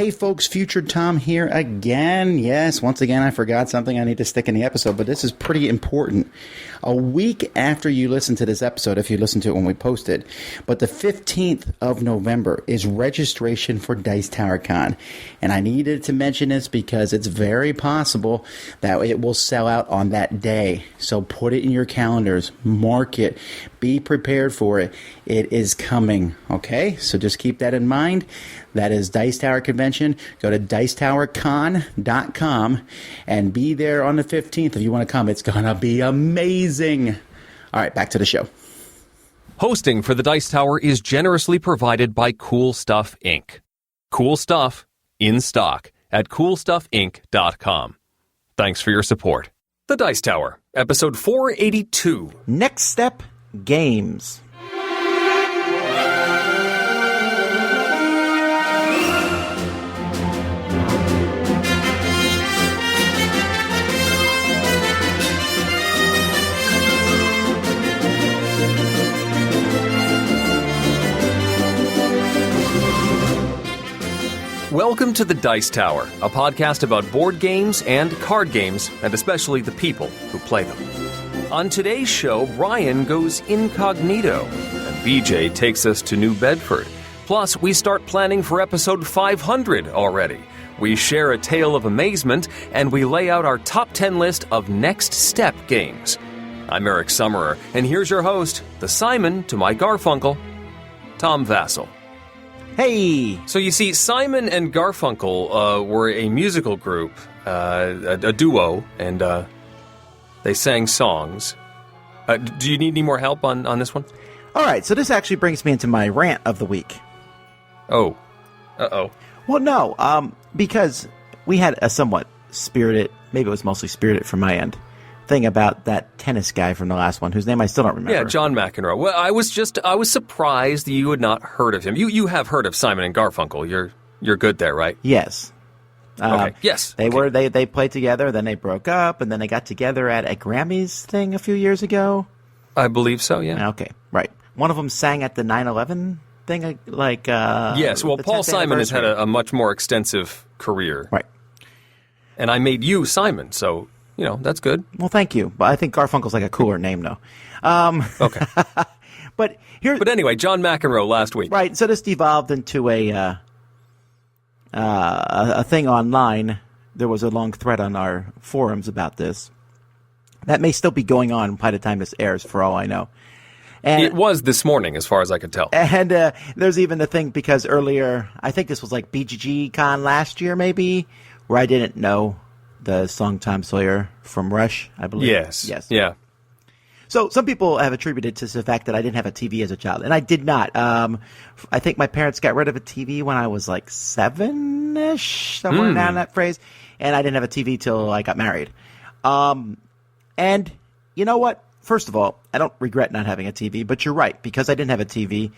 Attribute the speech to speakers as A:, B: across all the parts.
A: Hey folks, Future Tom here again. Yes, once again I forgot something I need to stick in the episode, but this is pretty important. A week after you listen to this episode, if you listen to it when we post it, but the 15th of November is registration for Dice Tower Con. And I needed to mention this because it's very possible that it will sell out on that day. So put it in your calendars, mark it, be prepared for it. It is coming, okay? So just keep that in mind. That is Dice Tower Convention. Go to dicetowercon.com and be there on the 15th if you want to come. It's going to be amazing. All right, back to the show.
B: Hosting for the Dice Tower is generously provided by Cool Stuff Inc. Cool stuff in stock at coolstuffinc.com. Thanks for your support. The Dice Tower, episode 482.
A: Next step, games.
B: Welcome to the Dice Tower, a podcast about board games and card games, and especially the people who play them. On today's show, Ryan goes incognito, and BJ takes us to New Bedford. Plus, we start planning for episode 500 already. We share a Tale of Amazement, and we lay out our top 10 list of next step games. I'm Eric Summerer, and here's your host, the Simon to my Garfunkel, Tom Vassell.
A: Hey!
B: So you see, Simon and Garfunkel were a musical group, a duo, and they sang songs. Do you need any more help on this one?
A: All right, so this actually brings me into my rant of the week.
B: Oh. Uh-oh.
A: Well, no, because we had a somewhat spirited, maybe it was mostly spirited from my end, thing about that tennis guy from the last one, whose name I still don't remember.
B: Yeah, John McEnroe. Well, I was surprised that you had not heard of him. You have heard of Simon and Garfunkel. You're good there, right?
A: Yes.
B: Okay. Yes.
A: They played together, then they broke up, and then they got together at a Grammys thing a few years ago.
B: I believe so, yeah.
A: Okay, right. One of them sang at the 9/11 thing, like...
B: yes, well, Paul Simon has had a much more extensive career.
A: Right.
B: And I made you Simon, so... You know, that's good.
A: Well, thank you. But I think Garfunkel's like a cooler name, though.
B: Okay.
A: But
B: anyway, John McEnroe last week.
A: Right. So this devolved into a thing online. There was a long thread on our forums about this. That may still be going on by the time this airs, for all I know. And
B: it was this morning, as far as I could tell.
A: And there's even the thing, because earlier, I think this was like BGGCon last year, maybe, where I didn't know the song Tom Sawyer from Rush, I believe.
B: Yes. Yeah.
A: So some people have attributed to the fact that I didn't have a TV as a child, and I did not. I think my parents got rid of a TV when I was like 7-ish, somewhere down that phrase, and I didn't have a TV till I got married. And you know what? First of all, I don't regret not having a TV, but you're right. Because I didn't have a TV,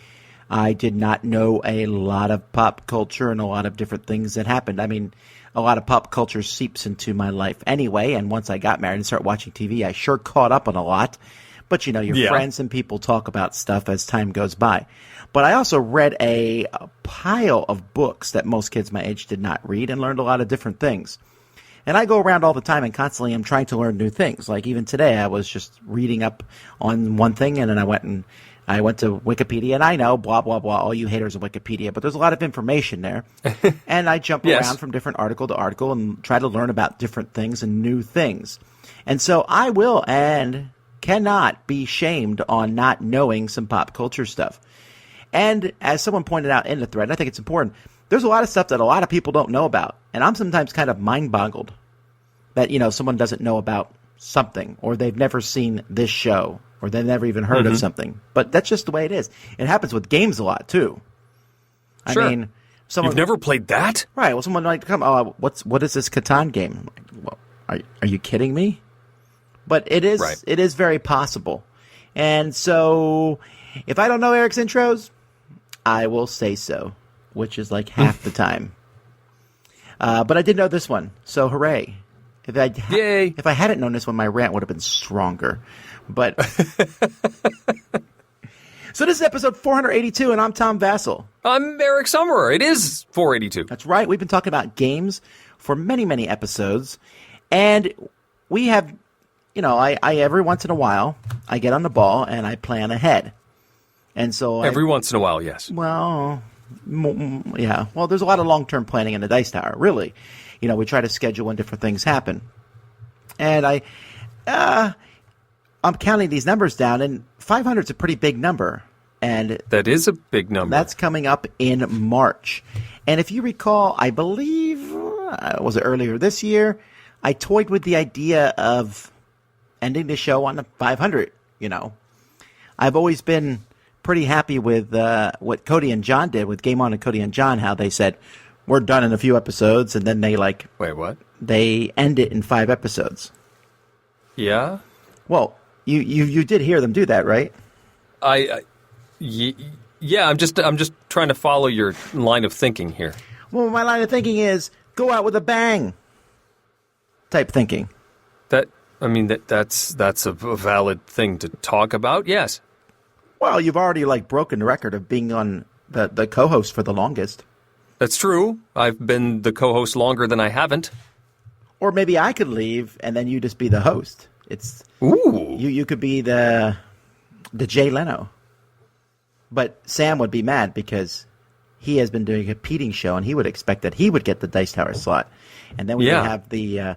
A: I did not know a lot of pop culture and a lot of different things that happened. I mean, a lot of pop culture seeps into my life anyway, and once I got married and started watching TV, I sure caught up on a lot. But, you know, your friends and people talk about stuff as time goes by. But I also read a pile of books that most kids my age did not read, and learned a lot of different things. And I go around all the time and constantly am trying to learn new things. Like even today, I was just reading up on one thing, and then I went to Wikipedia, and I know, blah, blah, blah, all you haters of Wikipedia, but there's a lot of information there. And I jump around from different article to article and try to learn about different things and new things. And so I will and cannot be shamed on not knowing some pop culture stuff. And as someone pointed out in the thread, and I think it's important, there's a lot of stuff that a lot of people don't know about. And I'm sometimes kind of mind-boggled that, you know, someone doesn't know about something, or they've never seen this show, or they've never even heard of something. But that's just the way it is. It happens with games a lot, too.
B: Sure.
A: I mean,
B: you've never played that?
A: Right. Well, someone might come, what is this Catan game? I'm like, well, are you kidding me? But it is very possible. And so if I don't know Eric's intros, I will say so, which is like half the time. But I did know this one, so hooray.
B: Yay.
A: If I hadn't known this one, my rant would have been stronger. But So this is episode 482, and I'm Tom Vassell.
B: I'm Eric Summerer. It is 482.
A: That's right. We've been talking about games for many, many episodes, and we have, I every once in a while, I get on the ball and I plan ahead. And so
B: every once in a while, yes.
A: Well, yeah. Well, there's a lot of long-term planning in the Dice Tower, really. We try to schedule when different things happen. And I'm counting these numbers down, and 500 is a pretty big number. And
B: that is a big number.
A: That's coming up in March. And if you recall, I believe, was it earlier this year, I toyed with the idea of ending the show on the 500, I've always been pretty happy with what Cody and John did with Game On and Cody and John, how they said, we're done in a few episodes, and then they
B: Wait, what?
A: They end it in 5 episodes.
B: Yeah?
A: Well, you did hear them do that, right?
B: Yeah, I'm just trying to follow your line of thinking here.
A: Well, my line of thinking is go out with a bang type thinking.
B: That's a valid thing to talk about, yes.
A: Well, you've already broken the record of being on the co-host for the longest.
B: That's true. I've been the co-host longer than I haven't.
A: Or maybe I could leave and then you just be the host.
B: Ooh.
A: You could be the Jay Leno. But Sam would be mad because he has been doing a competing show and he would expect that he would get the Dice Tower slot. And then we would have the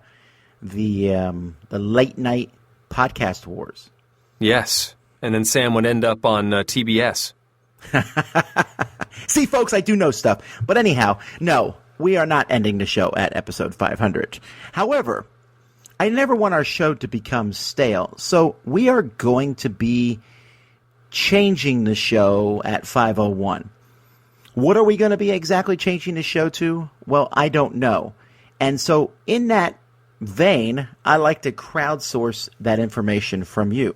A: late night podcast wars.
B: Yes. And then Sam would end up on TBS.
A: See, folks, I do know stuff. But anyhow, no, we are not ending the show at episode 500. However, I never want our show to become stale. So we are going to be changing the show at 501. What are we going to be exactly changing the show to? Well, I don't know. And so in that vein, I like to crowdsource that information from you.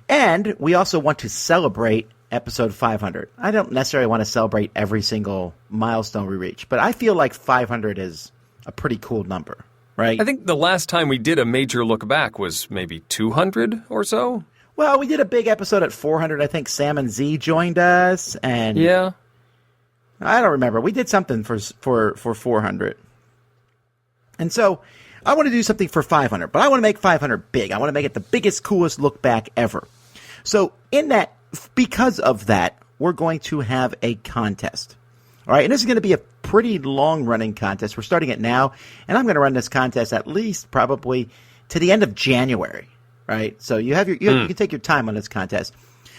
A: And we also want to celebrate episode 500. I don't necessarily want to celebrate every single milestone we reach, but I feel like 500 is a pretty cool number, right?
B: I think the last time we did a major look back was maybe 200 or so.
A: Well, we did a big episode at 400. I think Sam and Z joined us, and
B: yeah,
A: I don't remember. We did something for 400, and so I want to do something for 500. But I want to make 500 big. I want to make it the biggest, coolest look back ever. So in that, because of that, we're going to have a contest. All right, and this is going to be a pretty long-running contest. We're starting it now, and I'm going to run this contest at least probably to the end of January. Right, so you can take your time on this contest.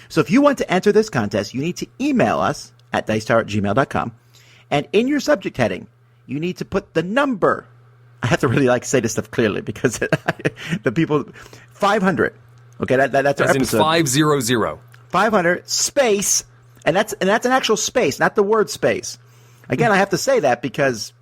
A: So if you want to enter this contest, you need to email us at dicetower@gmail.com, and in your subject heading, you need to put the number. I have to really say this stuff clearly because the people 500. Okay, that's our
B: as
A: episode.
B: In 500.
A: 500 space, and that's an actual space, not the word space. Again, I have to say that because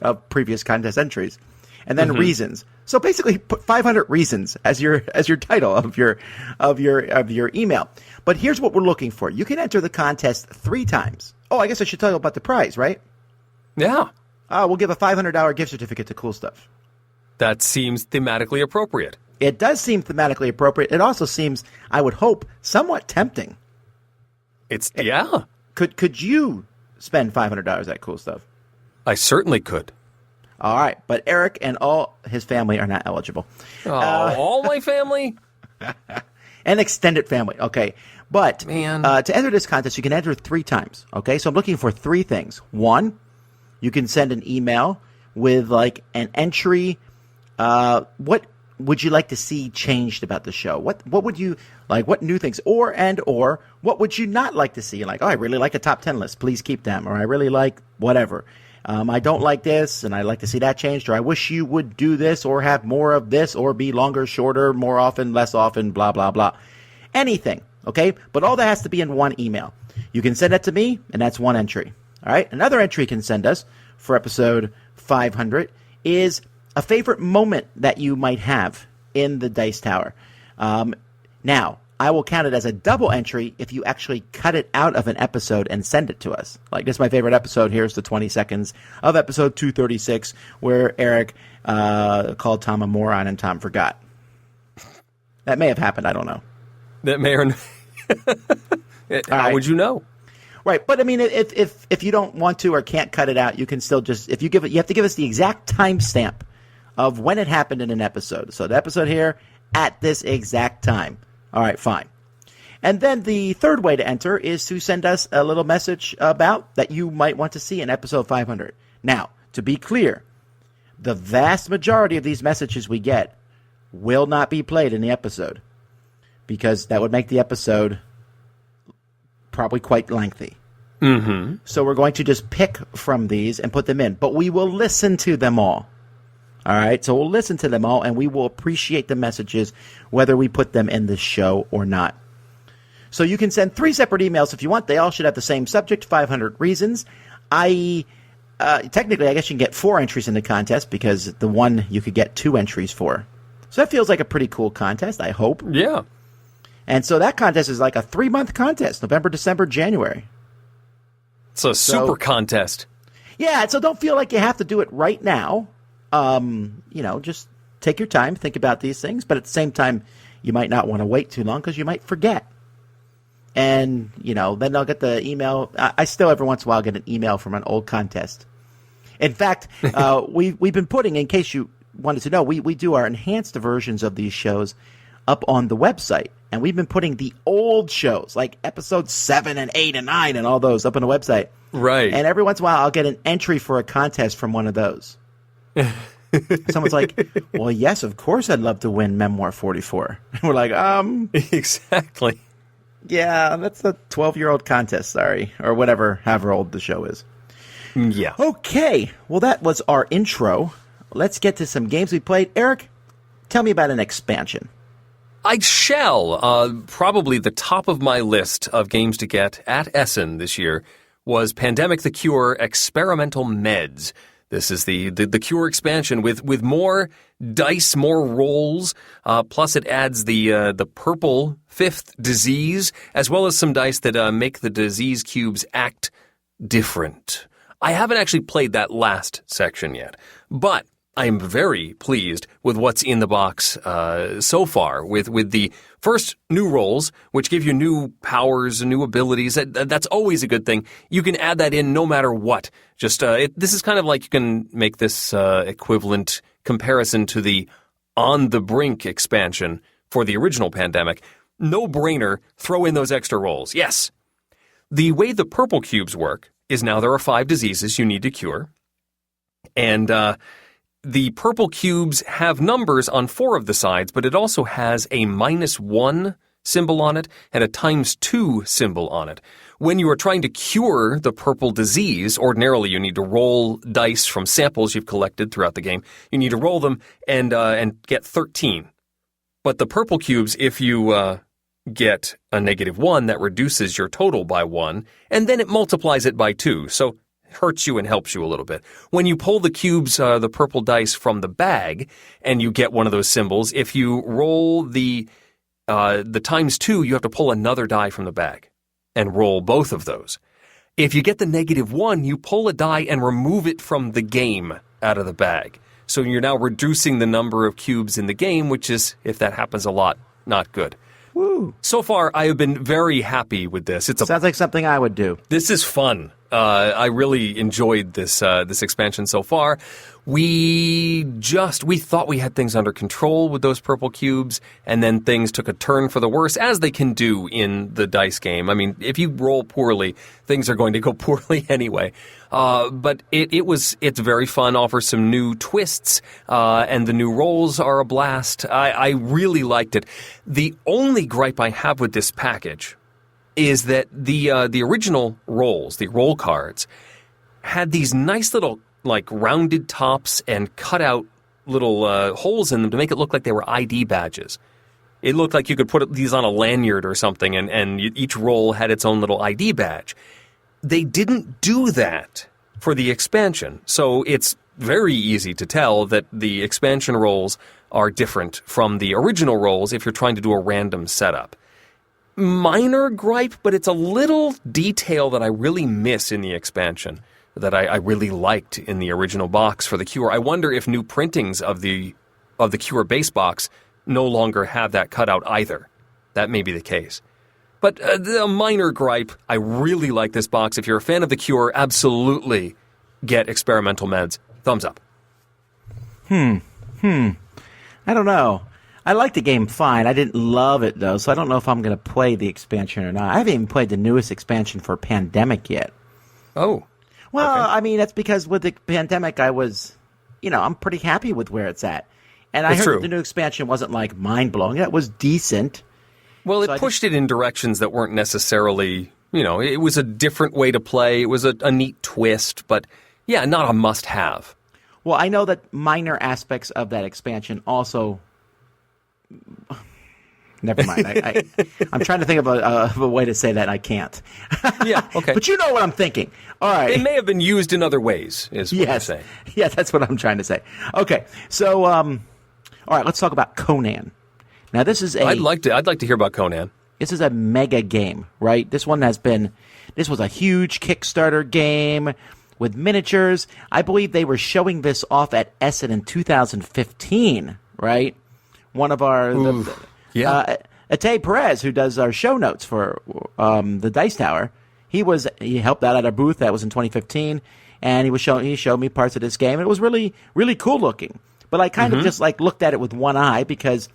A: of previous contest entries, and then reasons. So basically, put 500 reasons as your title of your email. But here's what we're looking for. You can enter the contest 3 times. Oh, I guess I should tell you about the prize, right?
B: Yeah.
A: We'll give a $500 gift certificate to Cool Stuff.
B: That seems thematically appropriate.
A: It does seem thematically appropriate. It also seems, I would hope, somewhat tempting.
B: Yeah.
A: Could you spend $500 at Cool Stuff?
B: I certainly could.
A: All right, but Eric and all his family are not eligible.
B: All my family?
A: And extended family, okay. But
B: Man.
A: To enter this contest, you can enter 3 times, okay? So I'm looking for 3 things. 1, you can send an email with an entry. What would you like to see changed about the show? What would you like? What new things? Or what would you not like to see? I really like a top 10 list. Please keep them. Or I really like whatever. I don't like this, and I'd like to see that changed, or I wish you would do this, or have more of this, or be longer, shorter, more often, less often, blah, blah, blah. Anything, okay? But all that has to be in 1 email. You can send that to me, and that's 1 entry. All right? Another entry you can send us for episode 500 is a favorite moment that you might have in the Dice Tower. Now, I will count it as a double entry if you actually cut it out of an episode and send it to us. This is my favorite episode. Here's the 20 seconds of episode 236 where Eric called Tom a moron and Tom forgot. That may have happened. I don't know.
B: That may or How would you know?
A: Right, but I mean, if you don't want to or can't cut it out, you can still just you have to give us the exact timestamp of when it happened in an episode. So the episode here at this exact time. All right, fine. And then the third way to enter is to send us a little message about that you might want to see in episode 500. Now, to be clear, the vast majority of these messages we get will not be played in the episode because that would make the episode probably quite lengthy.
B: Mm-hmm.
A: So we're going to just pick from these and put them in. But we will listen to them all. All right? So we'll listen to them all, and we will appreciate the messages whether we put them in the show or not. So you can send 3 separate emails if you want. They all should have the same subject, 500 reasons. Technically, I guess you can get 4 entries in the contest because the one you could get 2 entries for. So that feels like a pretty cool contest, I hope.
B: Yeah.
A: And so that contest is like a 3-month contest, November, December, January.
B: It's a super contest.
A: Yeah, so don't feel like you have to do it right now. Just take your time, think about these things. But at the same time, you might not want to wait too long because you might forget. And, then I'll get the email. I still every once in a while get an email from an old contest. In fact, we've been putting, in case you wanted to know, we do our enhanced versions of these shows up on the website. And we've been putting the old shows, like episodes 7 and 8 and 9 and all those up on the website.
B: Right.
A: And every once in a while, I'll get an entry for a contest from one of those. Someone's like, well, yes, of course I'd love to win Memoir 44. And we're like,
B: Exactly.
A: Yeah, that's a 12-year-old contest, sorry. Or whatever, however old the show is.
B: Yeah.
A: Okay, well, that was our intro. Let's get to some games we played. Eric, tell me about an expansion.
B: I shall. Probably the top of my list of games to get at Essen this year was Pandemic the Cure Experimental Meds. This is the Cure expansion with more dice, more rolls, plus it adds the purple 5th disease, as well as some dice that make the disease cubes act different. I haven't actually played that last section yet, but I am very pleased with what's in the box so far, with the first new rolls, which give you new powers and new abilities. That's always a good thing. You can add that in no matter what. Just this is kind of like you can make this equivalent comparison to the On the Brink expansion for the original Pandemic. No-brainer, throw in those extra rolls. Yes. The way the purple cubes work is now there are 5 diseases you need to cure. And the purple cubes have numbers on 4 of the sides, but it also has a -1 symbol on it and a ×2 symbol on it. When you are trying to cure the purple disease, ordinarily you need to roll dice from samples you've collected throughout the game. You need to roll them and get 13. But the purple cubes, if you get a -1, that reduces your total by 1, and then it multiplies it by 2. So hurts you and helps you a little bit. When you pull the cubes, the purple dice from the bag, and you get one of those symbols, if you roll the ×2, you have to pull another die from the bag and roll both of those. If you get the -1, you pull a die and remove it from the game out of the bag. So you're now reducing the number of cubes in the game, which is, if that happens a lot, not good.
A: Woo.
B: So far, I have been very happy with this.
A: Sounds like something I would do.
B: This is fun. I really enjoyed this expansion so far. We thought we had things under control with those purple cubes, and then things took a turn for the worse, as they can do in the dice game. I mean, if you roll poorly, things are going to go poorly anyway. But it's very fun, offers some new twists, and the new rolls are a blast. I really liked it. The only gripe I have with this package is that the original rolls, the roll cards, had these nice little rounded tops and cut out little holes in them to make it look like they were ID badges. It looked like you could put these on a lanyard or something, and each roll had its own little ID badge. They didn't do that for the expansion, so it's very easy to tell that the expansion rolls are different from the original rolls if you're trying to do a random setup. Minor gripe, but it's a little detail that I really miss in the expansion that I really liked in the original box for the Cure. I wonder if new printings of the Cure base box no longer have that cutout either. That may be the case. But a minor gripe, I really like this box. If you're a fan of The Cure, absolutely get Experimental Meds. Thumbs up.
A: I don't know. I liked the game fine. I didn't love it, though, so I don't know if I'm going to play the expansion or not. I haven't even played the newest expansion for Pandemic yet.
B: Oh.
A: Well,
B: okay.
A: I mean, that's because with the Pandemic, I was, I'm pretty happy with where it's at. And I
B: That's
A: heard
B: true.
A: that the new expansion wasn't, like, mind-blowing. It was decent.
B: Well,
A: So
B: it pushed it in directions that weren't necessarily, it was a different way to play. It was a neat twist, but, yeah, not a must-have.
A: Well, I know that minor aspects of that expansion also... Never mind. I'm trying to think of a way to say that, and I can't.
B: Yeah, okay.
A: But you know what I'm thinking. All right.
B: It may have been used in other ways, is what you're saying.
A: Yeah, that's what I'm trying to say. Okay, so, all right, let's talk about Conan. Now, this is
B: I'd like to hear about Conan.
A: This is a mega game, right? This was a huge Kickstarter game with miniatures. I believe they were showing this off at Essen in 2015, right? One of our, Ate Perez, who does our show notes for the Dice Tower, he helped out at our booth. That was in 2015, and he showed me parts of this game, and it was really, really cool looking. But I kind of just like looked at it with one eye because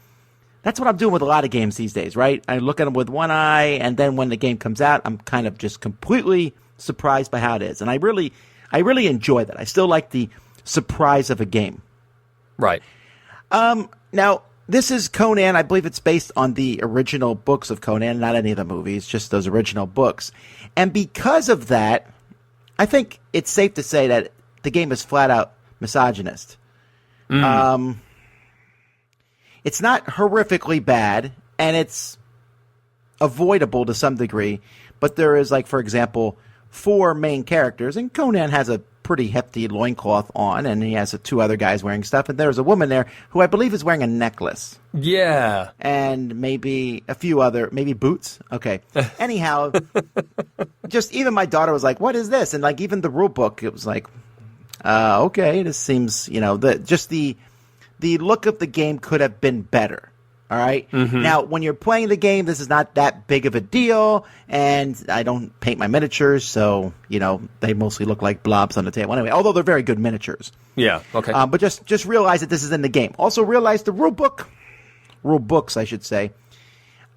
A: that's what I'm doing with a lot of games these days, right? I look at them with one eye, and then when the game comes out, I'm kind of just completely surprised by how it is. And I really enjoy that. I still like the surprise of a game.
B: Right.
A: Now, this is Conan. I believe it's based on the original books of Conan, not any of the movies, just those original books. And because of that, I think it's safe to say that the game is flat out misogynist. It's not horrifically bad, and it's avoidable to some degree, but there is, like, for example, 4 main characters, and Conan has a pretty hefty loincloth on, and he has 2 other guys wearing stuff, and there's a woman there who I believe is wearing a necklace.
B: Yeah.
A: And maybe a few other, maybe boots? Okay. Anyhow, just even my daughter was like, what is this? And, like, even the rule book, it was like, okay, this seems, the look of the game could have been better. All right. Now, when you're playing the game, this is not that big of a deal, and I don't paint my miniatures, so they mostly look like blobs on the table. Anyway, although they're very good miniatures.
B: Yeah. Okay.
A: But just realize that this is in the game. Also, realize the rule books, I should say,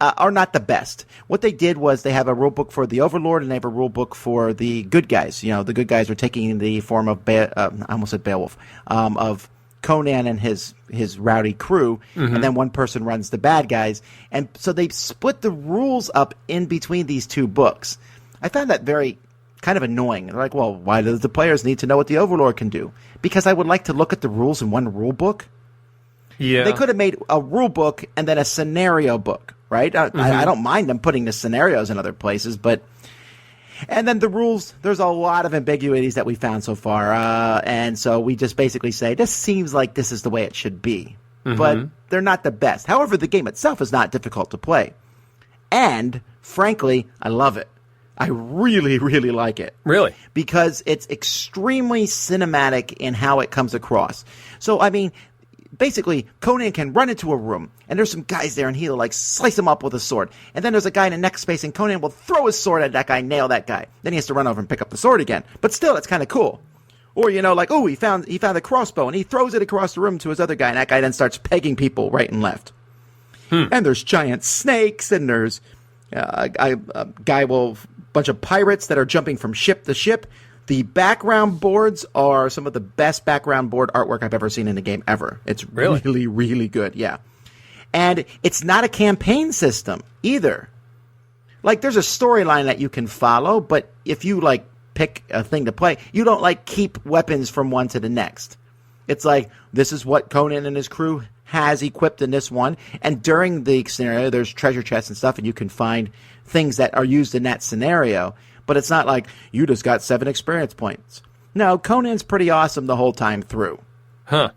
A: are not the best. What they did was they have a rule book for the Overlord, and they have a rule book for the good guys. The good guys are taking the form of I almost said Beowulf, of Conan and his rowdy crew, and then one person runs the bad guys. And so they split the rules up in between these 2 books. I found that very kind of annoying. They're like, well, why does the players need to know what the Overlord can do? Because I would like to look at the rules in one rule book.
B: Yeah.
A: They could have made a rule book and then a scenario book, right? I don't mind them putting the scenarios in other places, but... And then the rules, there's a lot of ambiguities that we found so far. And so we just basically say, this seems like this is the way it should be. But they're not the best. However, the game itself is not difficult to play. And, frankly, I love it. I really, really like it.
B: Really?
A: Because it's extremely cinematic in how it comes across. So, I mean... Basically, Conan can run into a room, and there's some guys there, and he'll, like, slice them up with a sword. And then there's a guy in the next space, and Conan will throw his sword at that guy, nail that guy. Then he has to run over and pick up the sword again. But still, it's kind of cool. Or, like, oh, he found a crossbow, and he throws it across the room to his other guy, and that guy then starts pegging people right and left. And there's giant snakes, and there's a bunch of pirates that are jumping from ship to ship. The background boards are some of the best background board artwork I've ever seen in a game ever. It's really, really good, yeah. And it's not a campaign system either. Like, there's a storyline that you can follow, but if you, like, pick a thing to play, you don't, like, keep weapons from one to the next. It's like, this is what Conan and his crew has equipped in this one, and during the scenario, there's treasure chests and stuff, and you can find things that are used in that scenario. But it's not like, you just got 7 experience points. No, Conan's pretty awesome the whole time through.
B: Huh.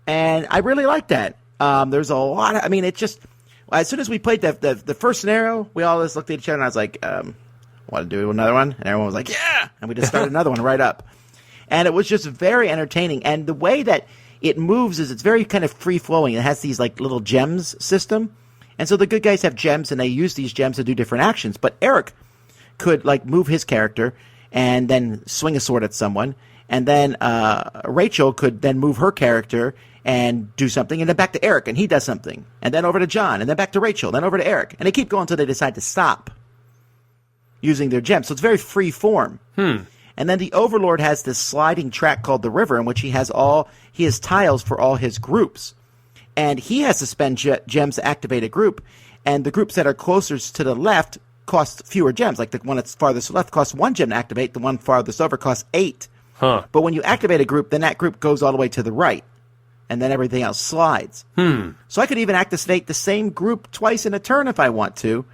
A: And I really like that. There's a lot of... I mean, it just... As soon as we played the first scenario, we all just looked at each other, and I was like, want to do another one? And everyone was like, yeah! And we just started another one right up. And it was just very entertaining. And the way that it moves is it's very kind of free-flowing. It has these, like, little gems system. And so the good guys have gems, and they use these gems to do different actions. But Eric could, like, move his character and then swing a sword at someone. And then Rachel could then move her character and do something, and then back to Eric, and he does something. And then over to John, and then back to Rachel, then over to Eric. And they keep going until they decide to stop using their gems. So it's very free form. And then the Overlord has this sliding track called the River, in which he has tiles for all his groups. And he has to spend gems to activate a group. And the groups that are closest to the left cost fewer gems. Like the one that's farthest left costs 1 gem to activate. The one farthest over costs 8. But when you activate a group, then that group goes all the way to the right. And then everything else slides. So I could even activate the same group twice in a turn if I want to.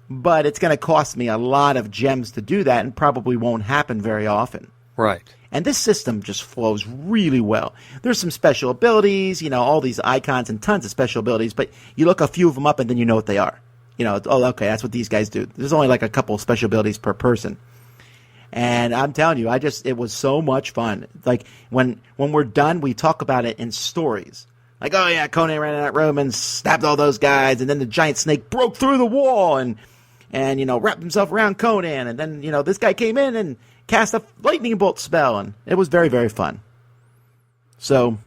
A: But it's going to cost me a lot of gems to do that, and probably won't happen very often.
B: Right.
A: And this system just flows really well. There's some special abilities, all these icons and tons of special abilities, but you look a few of them up and then you know what they are. Okay, that's what these guys do. There's only like a couple of special abilities per person. And I'm telling you, it was so much fun. Like, when we're done, we talk about it in stories. Like, oh yeah, Conan ran in that room and stabbed all those guys, and then the giant snake broke through the wall and wrapped himself around Conan, and then, this guy came in and cast a lightning bolt spell, and it was very, very fun. So,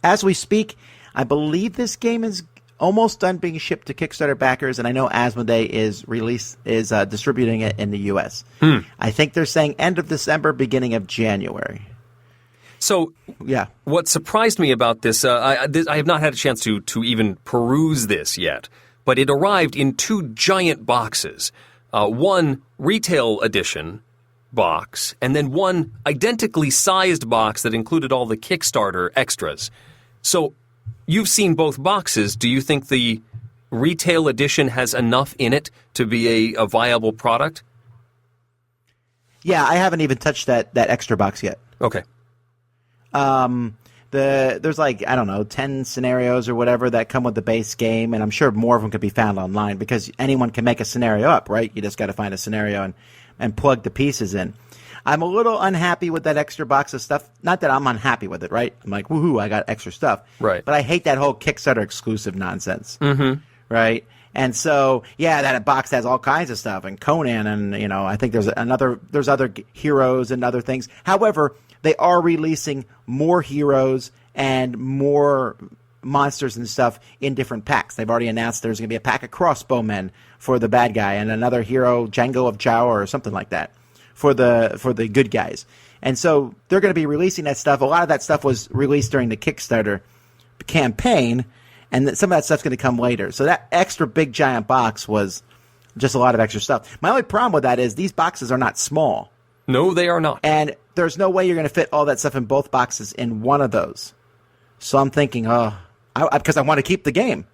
A: as we speak, I believe this game is almost done being shipped to Kickstarter backers, and I know Asmodee is distributing it in the U.S. I think they're saying end of December, beginning of January.
B: So,
A: yeah,
B: what surprised me about this, I have not had a chance to even peruse this yet, but it arrived in 2 giant boxes. One retail edition box, and then one identically sized box that included all the Kickstarter extras. So, you've seen both boxes. Do you think the retail edition has enough in it to be a viable product?
A: Yeah, I haven't even touched that extra box yet.
B: Okay.
A: There's like, I don't know, 10 scenarios or whatever that come with the base game, and I'm sure more of them could be found online because anyone can make a scenario up, right? You just got to find a scenario and plug the pieces in. I'm a little unhappy with that extra box of stuff. Not that I'm unhappy with it, right? I'm like, woohoo, I got extra stuff.
B: Right.
A: But I hate that whole Kickstarter exclusive nonsense. Right? And so, yeah, that box has all kinds of stuff, and Conan, and, I think there's other heroes and other things. However, they are releasing more heroes and more monsters and stuff in different packs. They've already announced there's going to be a pack of crossbowmen for the bad guy, and another hero, Django of Jawa or something like that, for the good guys. And so they're going to be releasing that stuff. A lot of that stuff was released during the Kickstarter campaign, and some of that stuff's going to come later. So that extra big giant box was just a lot of extra stuff. My only problem with that is these boxes are not small.
B: No, they are not.
A: And there's no way you're going to fit all that stuff in both boxes in one of those. So I'm thinking, because I want to keep the game.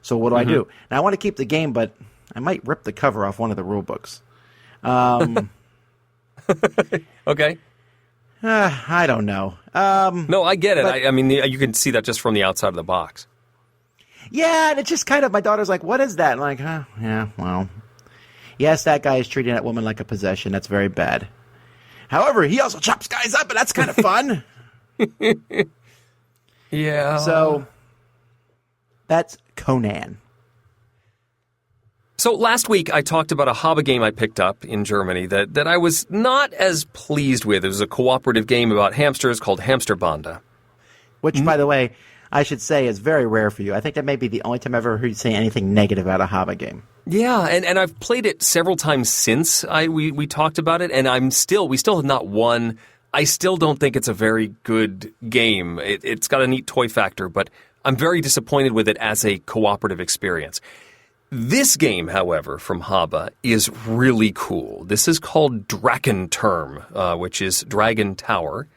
A: So what do I do? Now, I want to keep the game, but I might rip the cover off one of the rule books.
B: Okay.
A: I don't know.
B: No, I get it. I mean, you can see that just from the outside of the box.
A: Yeah, and it's just kind of, my daughter's like, what is that? I'm like, yeah, well, yes, that guy is treating that woman like a possession. That's very bad. However, he also chops guys up, and that's kind of fun.
B: Yeah.
A: So, that's Conan.
B: So last week I talked about a hobby game I picked up in Germany that I was not as pleased with. It was a cooperative game about hamsters called Hamsterbande.
A: Which, by the way, I should say is very rare for you. I think that may be the only time I've ever heard you say anything negative about a hobby game.
B: Yeah, and I've played it several times since we talked about it, and we still have not won. I still don't think it's a very good game. It's got a neat toy factor, but I'm very disappointed with it as a cooperative experience. This game, however, from Haba is really cool. This is called DrachenTurm, which is Dragon Tower.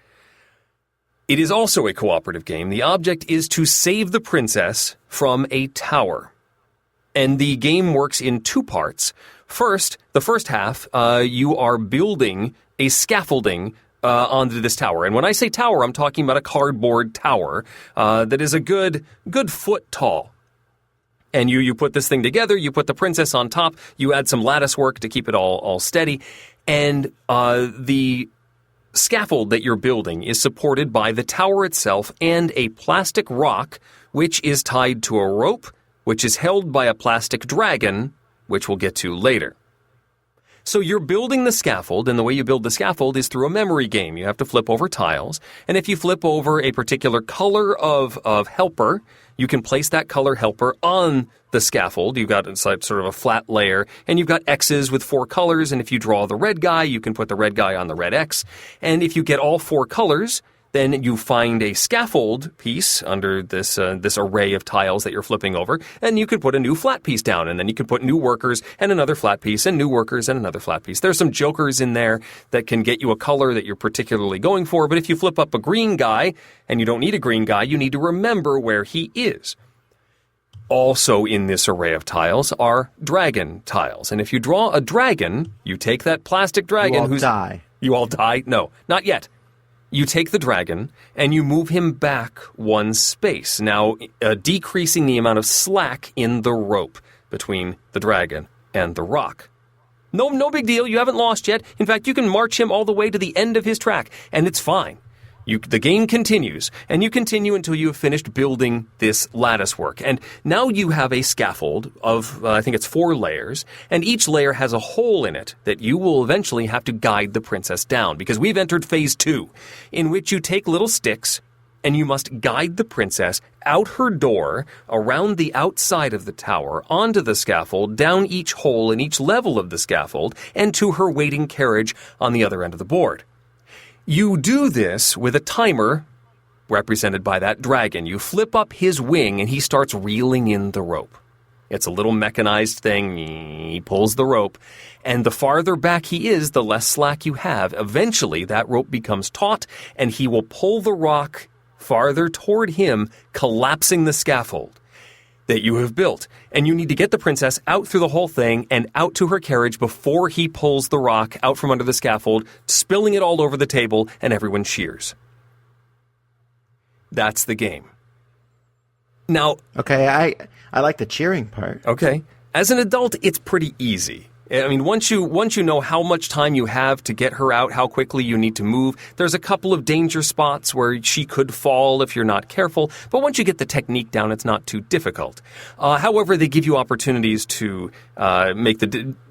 B: It is also a cooperative game. The object is to save the princess from a tower. And the game works in 2 parts. First, the first half, you are building a scaffolding onto this tower. And when I say tower, I'm talking about a cardboard tower that is a good foot tall. And you put this thing together, you put the princess on top, you add some lattice work to keep it all steady, and the scaffold that you're building is supported by the tower itself and a plastic rock, which is tied to a rope which is held by a plastic dragon, which we'll get to later. So you're building the scaffold, and the way you build the scaffold is through a memory game. You have to flip over tiles, and if you flip over a particular color of helper, you can place that color helper on the scaffold. You've got sort of a flat layer, and you've got X's with 4 colors, and if you draw the red guy, you can put the red guy on the red X, and if you get all 4 colors, then you find a scaffold piece under this array of tiles that you're flipping over, and you can put a new flat piece down, and then you can put new workers and another flat piece and new workers and another flat piece. There's some jokers in there that can get you a color that you're particularly going for, but if you flip up a green guy, and you don't need a green guy, you need to remember where he is. Also in this array of tiles are dragon tiles, and if you draw a dragon, you take that plastic dragon You all die? No, not yet. You take the dragon, and you move him back 1 space, now decreasing the amount of slack in the rope between the dragon and the rock. No big deal. You haven't lost yet. In fact, you can march him all the way to the end of his track, and it's fine. The game continues, and you continue until you have finished building this lattice work. And now you have a scaffold of, I think it's 4 layers, and each layer has a hole in it that you will eventually have to guide the princess down, because we've entered phase 2, in which you take little sticks, and you must guide the princess out her door, around the outside of the tower, onto the scaffold, down each hole in each level of the scaffold, and to her waiting carriage on the other end of the board. You do this with a timer represented by that dragon. You flip up his wing and he starts reeling in the rope. It's a little mechanized thing. He pulls the rope, and the farther back he is, the less slack you have. Eventually, that rope becomes taut, and he will pull the rock farther toward him, collapsing the scaffold that you have built. And you need to get the princess out through the whole thing and out to her carriage before he pulls the rock out from under the scaffold, spilling it all over the table, and everyone cheers. That's the game. Now...
A: Okay, I like the cheering part.
B: Okay. As an adult, it's pretty easy. I mean, once you know how much time you have to get her out, how quickly you need to move, there's a couple of danger spots where she could fall if you're not careful, but once you get the technique down, it's not too difficult. However, they give you opportunities to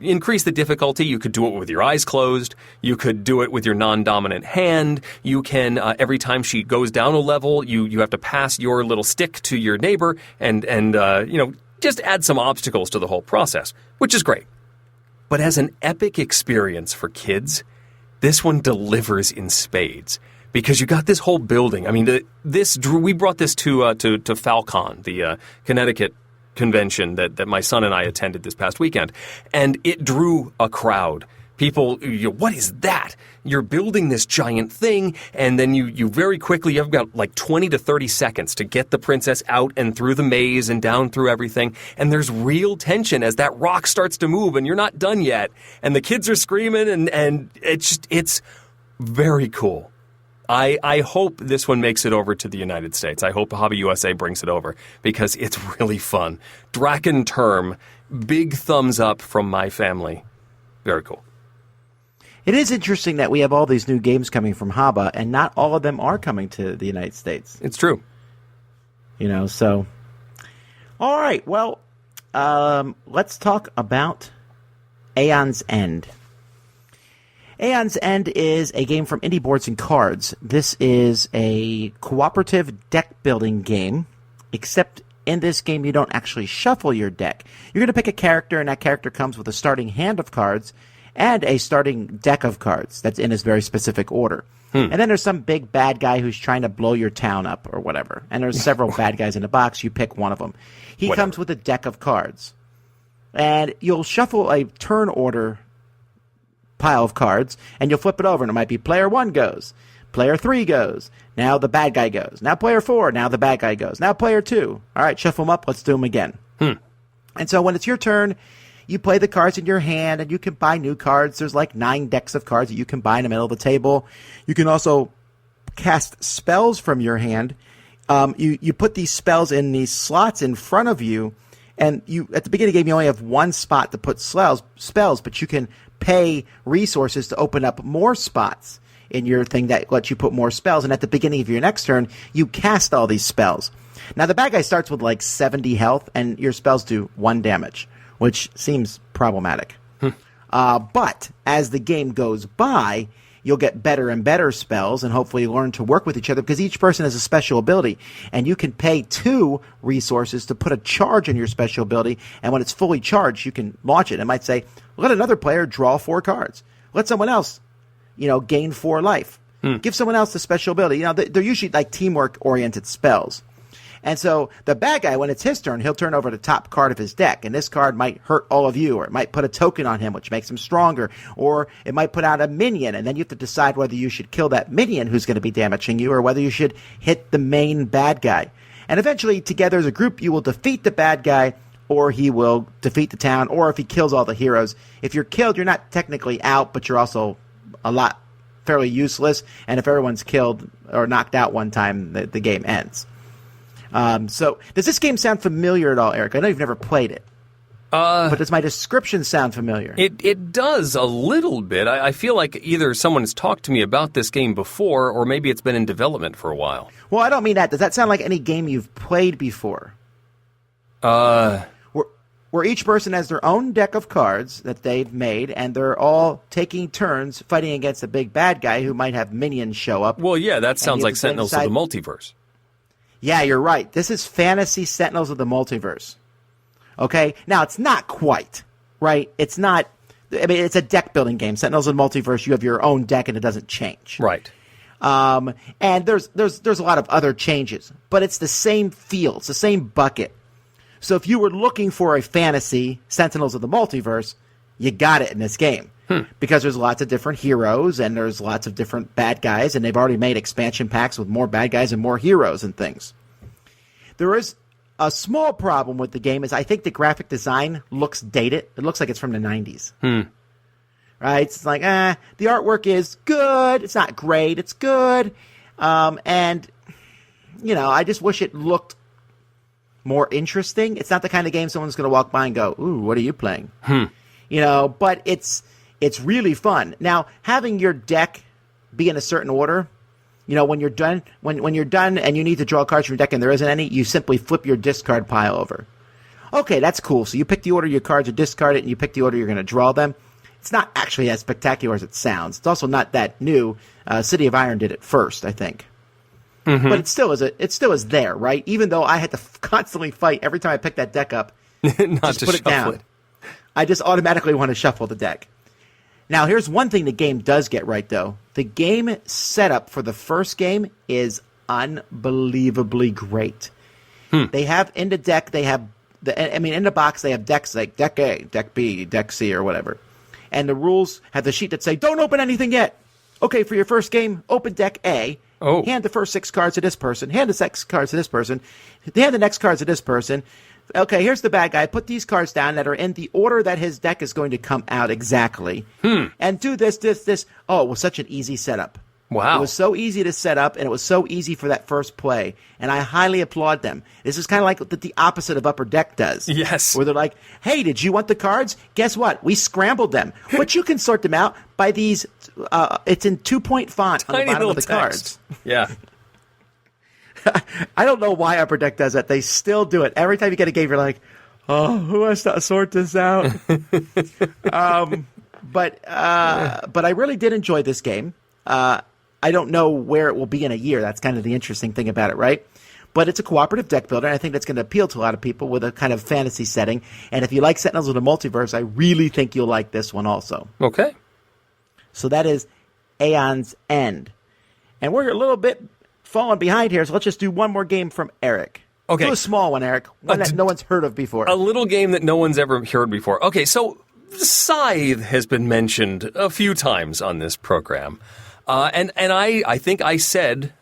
B: increase the difficulty. You could do it with your eyes closed. You could do it with your non-dominant hand. You can, every time she goes down a level, you have to pass your little stick to your neighbor and just add some obstacles to the whole process, which is great. But as an epic experience for kids, this one delivers in spades, because you got this whole building. I mean, we brought this to Falcon, the Connecticut convention that my son and I attended this past weekend, and it drew a crowd. People, what is that? You're building this giant thing, and then you very quickly, you've got like 20 to 30 seconds to get the princess out and through the maze and down through everything, and there's real tension as that rock starts to move, and you're not done yet, and the kids are screaming, and it's very cool. I hope this one makes it over to the United States. I hope Hobby USA brings it over, because it's really fun. DrachenTurm, big thumbs up from my family. Very cool.
A: It is interesting that we have all these new games coming from Haba, and not all of them are coming to the United States.
B: It's true.
A: So... All right, well, let's talk about Aeon's End. Aeon's End is a game from Indie Boards and Cards. This is a cooperative deck-building game, except in this game you don't actually shuffle your deck. You're going to pick a character, and that character comes with a starting hand of cards and a starting deck of cards that's in this very specific order. And then there's some big bad guy who's trying to blow your town up or whatever. And there's several bad guys in the box. You pick one of them. He comes with a deck of cards. And you'll shuffle a turn order pile of cards, and you'll flip it over, and it might be player 1 goes. Player 3 goes. Now the bad guy goes. Now player 4. Now the bad guy goes. Now player 2. All right, shuffle them up. Let's do them again. And so when it's your turn, you play the cards in your hand, and you can buy new cards. There's like 9 decks of cards that you can buy in the middle of the table. You can also cast spells from your hand. You put these spells in these slots in front of you, and at the beginning of the game, you only have 1 spot to put spells, but you can pay resources to open up more spots in your thing that lets you put more spells. And at the beginning of your next turn, you cast all these spells. Now, the bad guy starts with like 70 health, and your spells do 1 damage, which seems problematic. But as the game goes by, you'll get better and better spells and hopefully learn to work with each other because each person has a special ability. And you can pay 2 resources to put a charge in your special ability, and when it's fully charged, you can launch it. It might say, let another player draw 4 cards. Let someone else, gain 4 life. Give someone else the special ability. They're usually like teamwork-oriented spells. And so the bad guy, when it's his turn, he'll turn over the top card of his deck, and this card might hurt all of you, or it might put a token on him, which makes him stronger, or it might put out a minion, and then you have to decide whether you should kill that minion who's going to be damaging you, or whether you should hit the main bad guy. And eventually, together as a group, you will defeat the bad guy, or he will defeat the town, or if he kills all the heroes. If you're killed, you're not technically out, but you're also fairly useless, and if everyone's killed or knocked out one time, the game ends. So, does this game sound familiar at all, Eric? I know you've never played it. But does my description sound familiar?
B: It does a little bit. I feel like either someone has talked to me about this game before, or maybe it's been in development for a while.
A: Well, I don't mean that. Does that sound like any game you've played before? Where each person has their own deck of cards that they've made, and they're all taking turns fighting against a big bad guy who might have minions show up.
B: Well, yeah, that sounds like Sentinels of the Multiverse.
A: Yeah, you're right. This is Fantasy Sentinels of the Multiverse. Okay? Now, it's not quite, right? It's not... it's a deck-building game. Sentinels of the Multiverse, you have your own deck, and it doesn't change.
B: Right.
A: And there's a lot of other changes. But it's the same feel. It's the same bucket. So if you were looking for a fantasy Sentinels of the Multiverse, you got it in this game. Because there's lots of different heroes, and there's lots of different bad guys, and they've already made expansion packs with more bad guys and more heroes and things. There is a small problem with the game is I think the graphic design looks dated. It looks like it's from the 90s. Right? It's like, the artwork is good. It's not great. It's good. And, I just wish it looked more interesting. It's not the kind of game someone's going to walk by and go, ooh, what are you playing? But it's really fun. Now, having your deck be in a certain order, when you're done, when you're done and you need to draw cards from your deck and there isn't any, you simply flip your discard pile over. Okay, that's cool. So you pick the order your cards are discarded, and you pick the order you're going to draw them. It's not actually as spectacular as it sounds. It's also not that new. City of Iron did it first, I think. But it still is there, right? Even though I had to constantly fight every time I picked that deck up,
B: not to
A: put it down. I just automatically want to shuffle the deck. Now, here's one thing the game does get right, though. The game setup for the first game is unbelievably great. They have in the deck, in the box, they have decks like Deck A, Deck B, Deck C, or whatever. And the rules have the sheet that say, don't open anything yet. Okay, for your first game, open Deck A. Hand the first 6 cards to this person. Hand the 6 cards to this person. Hand the next cards to this person. Okay, here's the bad guy. Put these cards down that are in the order that his deck is going to come out exactly. And do this. Oh, it was such an easy setup.
B: Wow.
A: It was so easy to set up, and it was so easy for that first play. And I highly applaud them. This is kind of like what the opposite of Upper Deck does.
B: Yes.
A: Where they're like, hey, did you want the cards? Guess what? We scrambled them. But you can sort them out by these, it's in 2-point font on the bottom of the cards.
B: Yeah.
A: I don't know why Upper Deck does that. They still do it. Every time you get a game, you're like, oh, who has to sort this out? But I really did enjoy this game. I don't know where it will be in a year. That's kind of the interesting thing about it, right? But it's a cooperative deck builder, and I think that's going to appeal to a lot of people with a kind of fantasy setting. And if you like Sentinels of the Multiverse, I really think you'll like this one also.
B: Okay.
A: So that is Aeon's End. And we're a little bit falling behind here, so let's just do one more game from Eric.
B: Okay.
A: Do a small one, Eric. One that no one's heard of before.
B: A little game that no one's ever heard before. Okay, so Scythe has been mentioned a few times on this program. And I think I said,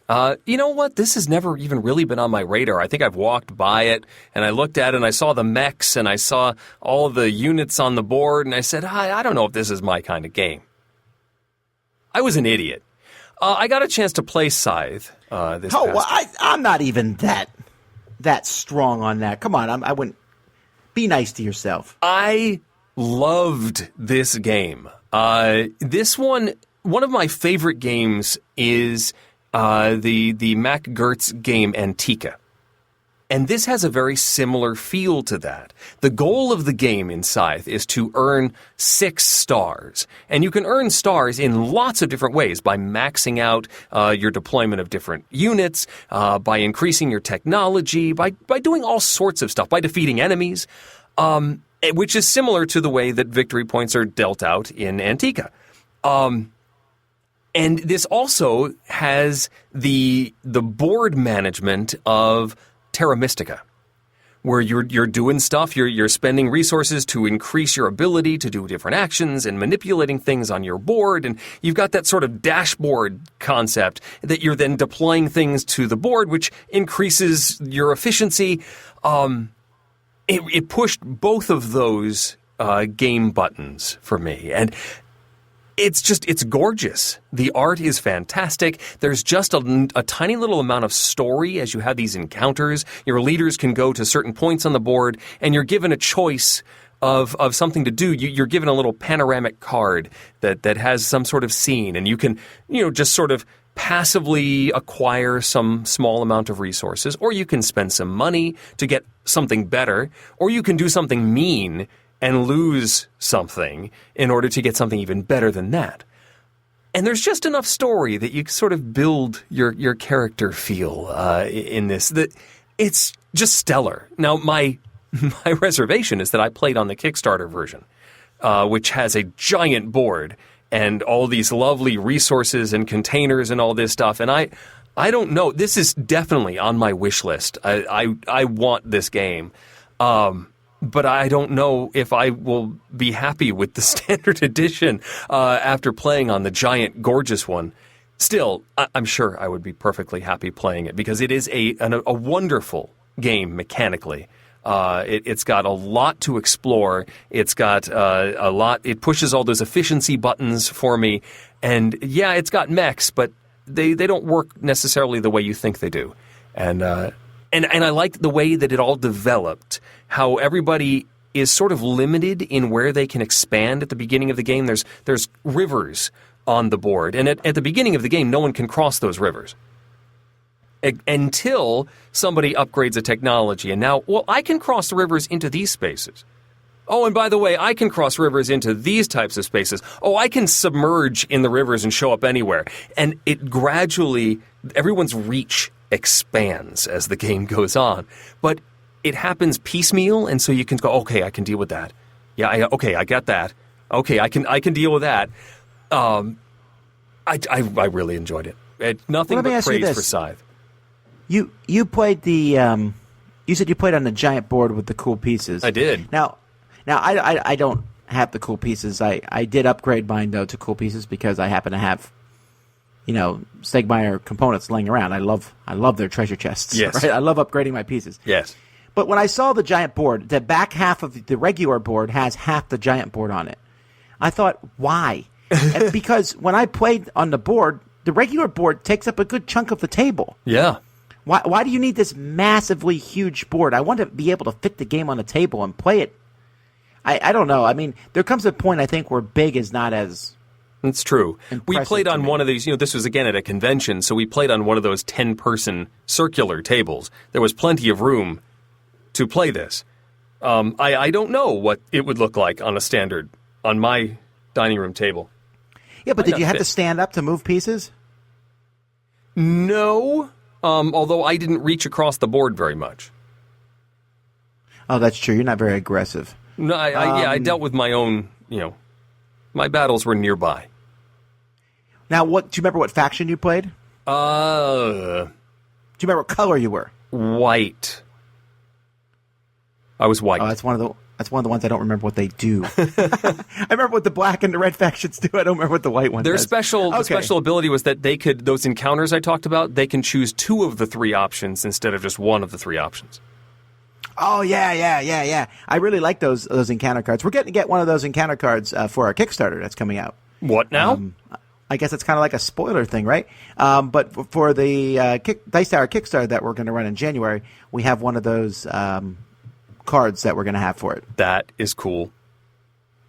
B: you know what, this has never even really been on my radar. I think I've walked by it, and I looked at it, and I saw the mechs, and I saw all the units on the board, and I said, I don't know if this is my kind of game. I was an idiot. I got a chance to play Scythe this past week.
A: I'm not even that strong on that. Come on, I wouldn't. Be nice to yourself.
B: I loved this game. This one of my favorite games is the Mac Gertz game Antica. And this has a very similar feel to that. The goal of the game in Scythe is to earn 6 stars. And you can earn stars in lots of different ways, by maxing out your deployment of different units, by increasing your technology, by doing all sorts of stuff, by defeating enemies, which is similar to the way that victory points are dealt out in Antica. And this also has the board management of Terra Mystica, where you're doing stuff, you're spending resources to increase your ability to do different actions and manipulating things on your board, and you've got that sort of dashboard concept that you're then deploying things to the board, which increases your efficiency. It pushed both of those game buttons for me, and it's gorgeous. The art is fantastic. There's just a tiny little amount of story as you have these encounters. Your leaders can go to certain points on the board, and you're given a choice of something to do. You're given a little panoramic card that has some sort of scene, and you can, just sort of passively acquire some small amount of resources, or you can spend some money to get something better, or you can do something mean and lose something in order to get something even better than that. And there's just enough story that you sort of build your character feel in this. That it's just stellar. Now, my reservation is that I played on the Kickstarter version, which has a giant board and all these lovely resources and containers and all this stuff. And I don't know. This is definitely on my wish list. I want this game. But I don't know if I will be happy with the standard edition after playing on the giant, gorgeous one. Still, I'm sure I would be perfectly happy playing it, because it is a wonderful game mechanically. It's got a lot to explore. It's got a lot. It pushes all those efficiency buttons for me. And yeah, it's got mechs, but they don't work necessarily the way you think they do. And I liked the way that it all developed, how everybody is sort of limited in where they can expand at the beginning of the game. There's rivers on the board, and at the beginning of the game, no one can cross those rivers until somebody upgrades a technology. And now, I can cross the rivers into these spaces. Oh, and by the way, I can cross rivers into these types of spaces. Oh, I can submerge in the rivers and show up anywhere. And it gradually, everyone's reach expands as the game goes on, but it happens piecemeal, and so you can go, okay, I can deal with that. Yeah, okay, I get that. Okay, I can deal with that. I really enjoyed it. Nothing but praise for Scythe.
A: You played the you said you played on the giant board with the cool pieces.
B: I did.
A: Now I don't have the cool pieces. I did upgrade mine though to cool pieces because I happen to have Stegmeyer components laying around. I love their treasure chests.
B: Yes.
A: Right? I love upgrading my pieces.
B: Yes.
A: But when I saw the giant board, the back half of the regular board has half the giant board on it. I thought, why? Because when I played on the board, the regular board takes up a good chunk of the table.
B: Yeah.
A: Why do you need this massively huge board? I want to be able to fit the game on the table and play it. I don't know. I mean, there comes a point, I think, where big is not as...
B: It's true. We played on one of these, this was again at a convention, so we played on one of those 10-person circular tables. There was plenty of room to play this. I don't know what it would look like on my dining room table.
A: Yeah, but did you have to stand up to move pieces?
B: No, although I didn't reach across the board very much.
A: Oh, that's true. You're not very aggressive.
B: No, I dealt with my own, my battles were nearby.
A: Now, do you remember what faction you played? Do you remember what color you were?
B: White. I was white.
A: Oh, that's one of the ones I don't remember what they do. I remember what the black and the red factions do. I don't remember what the white one does.
B: The special ability was that they could, those encounters I talked about, they can choose 2 of the 3 options instead of just 1 of the 3 options.
A: Oh, yeah. I really like those encounter cards. We're getting to get one of those encounter cards for our Kickstarter that's coming out.
B: What now?
A: I guess it's kind of like a spoiler thing, right? But for the Dice Tower Kickstarter that we're going to run in January, we have one of those cards that we're going to have for it.
B: That is cool.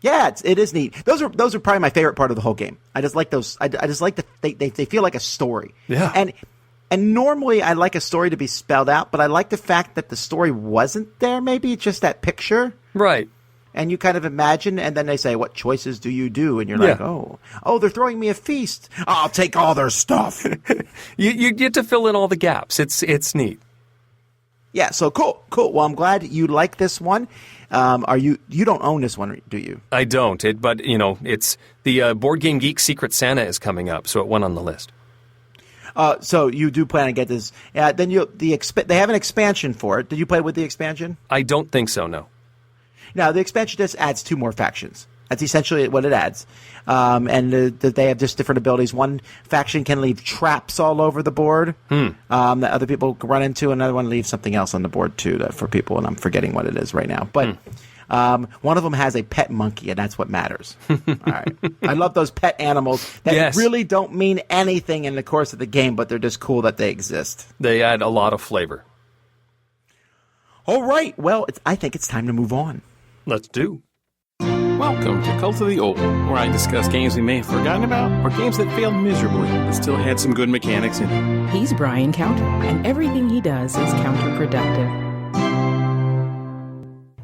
A: Yeah, it is neat. Those are probably my favorite part of the whole game. I just like those. I just like they feel like a story.
B: Yeah.
A: And normally I like a story to be spelled out, but I like the fact that the story wasn't there. Maybe it's just that picture.
B: Right.
A: And you kind of imagine, and then they say, what choices do you do? And you're like, oh, they're throwing me a feast. I'll take all their stuff.
B: You get to fill in all the gaps. It's neat.
A: Yeah, so cool. Well, I'm glad you like this one. You don't own this one, do you?
B: I don't, but it's the Board Game Geek Secret Santa is coming up, so it went on the list.
A: So you do plan to get this. Then they have an expansion for it. Did you play with the expansion?
B: I don't think so, no.
A: Now, the expansion just adds 2 more factions. That's essentially what it adds. And they have just different abilities. One faction can leave traps all over the board that other people can run into. Another one leaves something else on the board, too, for people, and I'm forgetting what it is right now. But one of them has a pet monkey, and that's what matters. All right. I love those pet animals that really don't mean anything in the course of the game, but they're just cool that they exist.
B: They add a lot of flavor.
A: All right. Well, I think it's time to move on.
B: Let's do.
C: Welcome to Cult of the Old, where I discuss games we may have forgotten about, or games that failed miserably, but still had some good mechanics in them.
D: He's Brian Counter, and everything he does is counterproductive.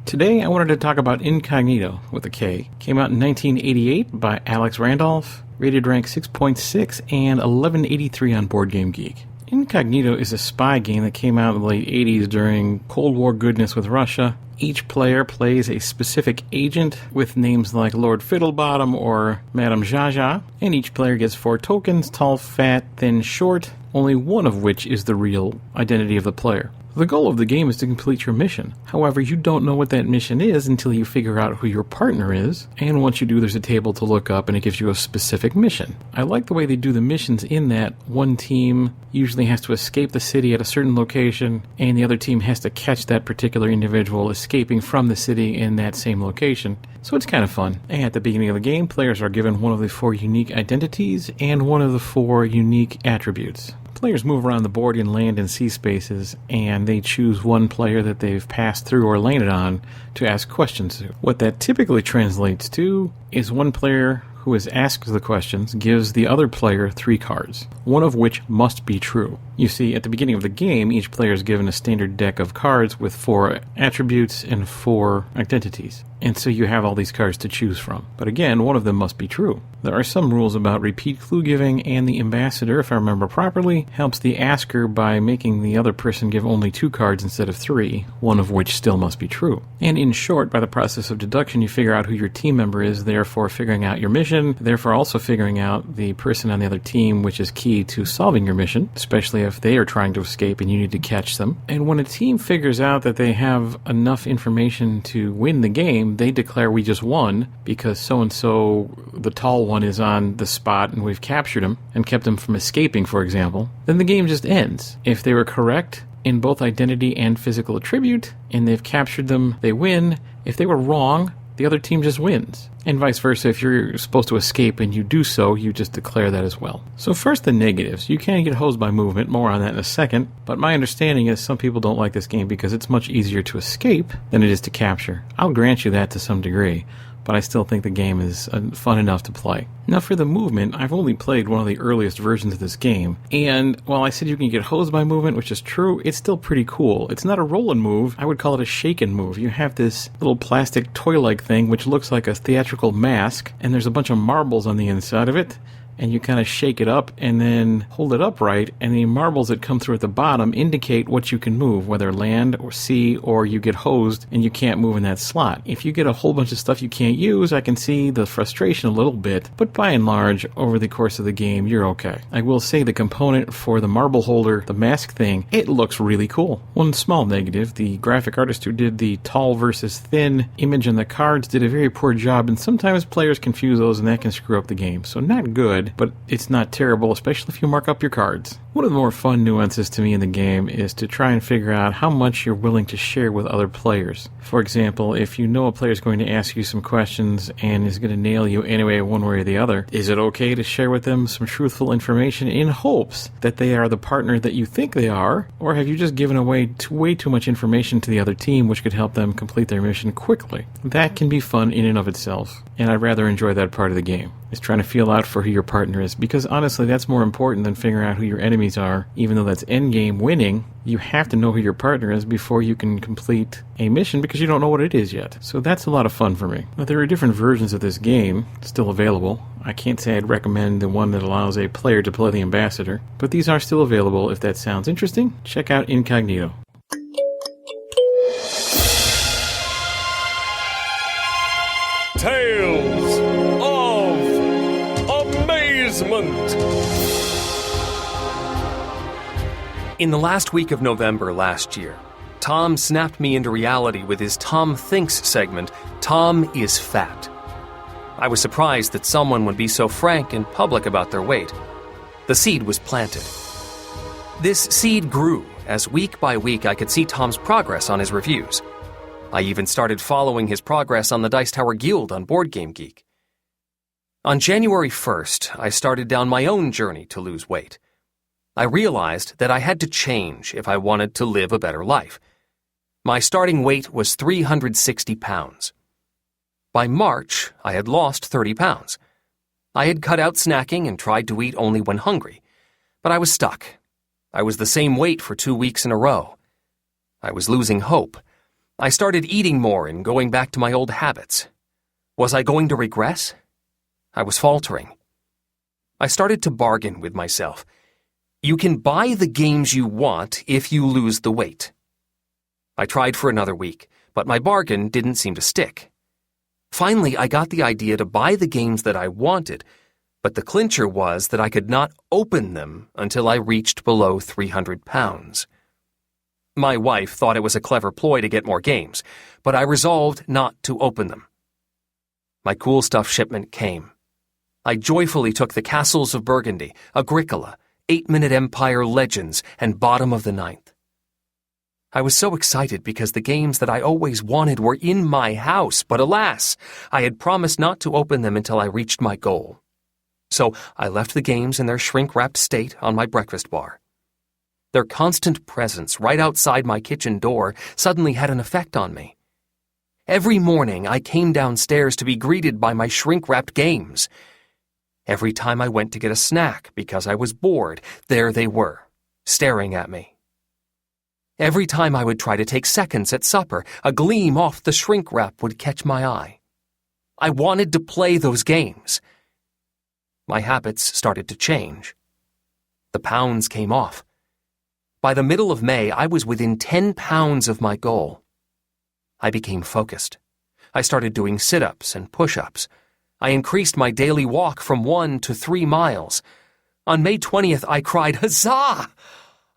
C: Today I wanted to talk about Incognito, with a K. Came out in 1988 by Alex Randolph, rated rank 6.6 and 1183 on Board Game Geek. Incognito is a spy game that came out in the late 80s during Cold War goodness with Russia. Each player plays a specific agent with names like Lord Fiddlebottom or Madame Jaja, and each player gets 4 tokens, tall, fat, thin, short, only one of which is the real identity of the player. The goal of the game is to complete your mission. However, you don't know what that mission is until you figure out who your partner is, and once you do, there's a table to look up and it gives you a specific mission. I like the way they do the missions in that one team usually has to escape the city at a certain location, and the other team has to catch that particular individual escaping from the city in that same location. So it's kind of fun. And at the beginning of the game, players are given one of the 4 unique identities and one of the 4 unique attributes. Players move around the board in land and sea spaces, and they choose one player that they've passed through or landed on to ask questions to. What that typically translates to is one player who is asked the questions gives the other player 3 cards, one of which must be true. You see, at the beginning of the game, each player is given a standard deck of cards with 4 attributes and 4 identities. And so you have all these cards to choose from. But again, one of them must be true. There are some rules about repeat clue giving, and the ambassador, if I remember properly, helps the asker by making the other person give only 2 cards instead of 3, one of which still must be true. And in short, by the process of deduction, you figure out who your team member is, therefore figuring out your mission, therefore also figuring out the person on the other team, which is key to solving your mission, especially if they are trying to escape and you need to catch them. And when a team figures out that they have enough information to win the game, they declare we just won because so-and-so, the tall one, is on the spot and we've captured him and kept him from escaping, for example. Then the game just ends. If they were correct in both identity and physical attribute and they've captured them, they win. If they were wrong, the other team just wins. And vice versa, if you're supposed to escape and you do so, you just declare that as well. So first, the negatives. You can get hosed by movement, more on that in a second, but my understanding is some people don't like this game because it's much easier to escape than it is to capture. I'll grant you that to some degree, but I still think the game is fun enough to play. Now for the movement, I've only played one of the earliest versions of this game, and while I said you can get hosed by movement, which is true, it's still pretty cool. It's not a roll and move, I would call it a shake and move. You have this little plastic toy-like thing which looks like a theatrical mask, and there's a bunch of marbles on the inside of it, and you kind of shake it up and then hold it upright, and the marbles that come through at the bottom indicate what you can move, whether land or sea, or you get hosed and you can't move in that slot. If you get a whole bunch of stuff you can't use, I can see the frustration a little bit, but by and large, over the course of the game, you're okay. I will say the component for the marble holder, the mask thing, it looks really cool. One small negative, the graphic artist who did the tall versus thin image on the cards did a very poor job, and sometimes players confuse those and that can screw up the game. So not good, but it's not terrible, especially if you mark up your cards. One of the more fun nuances to me in the game is to try and figure out how much you're willing to share with other players. For example, if you know a player is going to ask you some questions and is going to nail you anyway, one way or the other, is it okay to share with them some truthful information in hopes that they are the partner that you think they are, or have you just given away way too much information to the other team which could help them complete their mission quickly? That can be fun in and of itself, and I rather enjoy that part of the game. is trying to feel out for who your partner is, because honestly, that's more important than figuring out who your enemies are. Even though that's endgame winning, you have to know who your partner is before you can complete a mission, because you don't know what it is yet. So that's a lot of fun for me. But there are different versions of this game still available. I can't say I'd recommend the one that allows a player to play the ambassador, but these are still available. If that sounds interesting, check out Incognito.
B: Tales of Amazement. In the last week of November last year, Tom snapped me into reality with his Tom Thinks segment, Tom is Fat. I was surprised that someone would be so frank and public about their weight. The seed was planted. This seed grew as week by week I could see Tom's progress on his reviews. I even started following his progress on the Dice Tower Guild on Board Game Geek. On January 1st, I started down my own journey to lose weight. I realized that I had to change if I wanted to live a better life. My starting weight was 360 pounds. By March, I had lost 30 pounds. I had cut out snacking and tried to eat only when hungry, but I was stuck. I was the same weight for 2 weeks in a row. I was losing hope. I started eating more and going back to my old habits. Was I going to regress? I was faltering. I started to bargain with myself. You can buy the games you want if you lose the weight. I tried for another week, but my bargain didn't seem to stick. Finally, I got the idea to buy the games that I wanted, but the clincher was that I could not open them until I reached below 300 pounds. My wife thought it was a clever ploy to get more games, but I resolved not to open them. My cool stuff shipment came. I joyfully took the Castles of Burgundy, Agricola, 8-Minute Empire Legends, and Bottom of the Ninth. I was so excited because the games that I always wanted were in my house, but alas, I had promised not to open them until I reached my goal. So I left the games in their shrink-wrapped state on my breakfast bar. Their constant presence right outside my kitchen door suddenly had an effect on me. Every morning I came downstairs to be greeted by my shrink-wrapped games. Every time I went to get a snack because I was bored, there they were, staring at me. Every time I would try to take seconds at supper, a gleam off the shrink wrap would catch my eye. I wanted to play those games. My habits started to change. The pounds came off. By the middle of May, I was within 10 pounds of my goal. I became focused. I started doing sit-ups and push-ups. I increased my daily walk from 1 to 3 miles. On May 20th, I cried, "Huzzah!"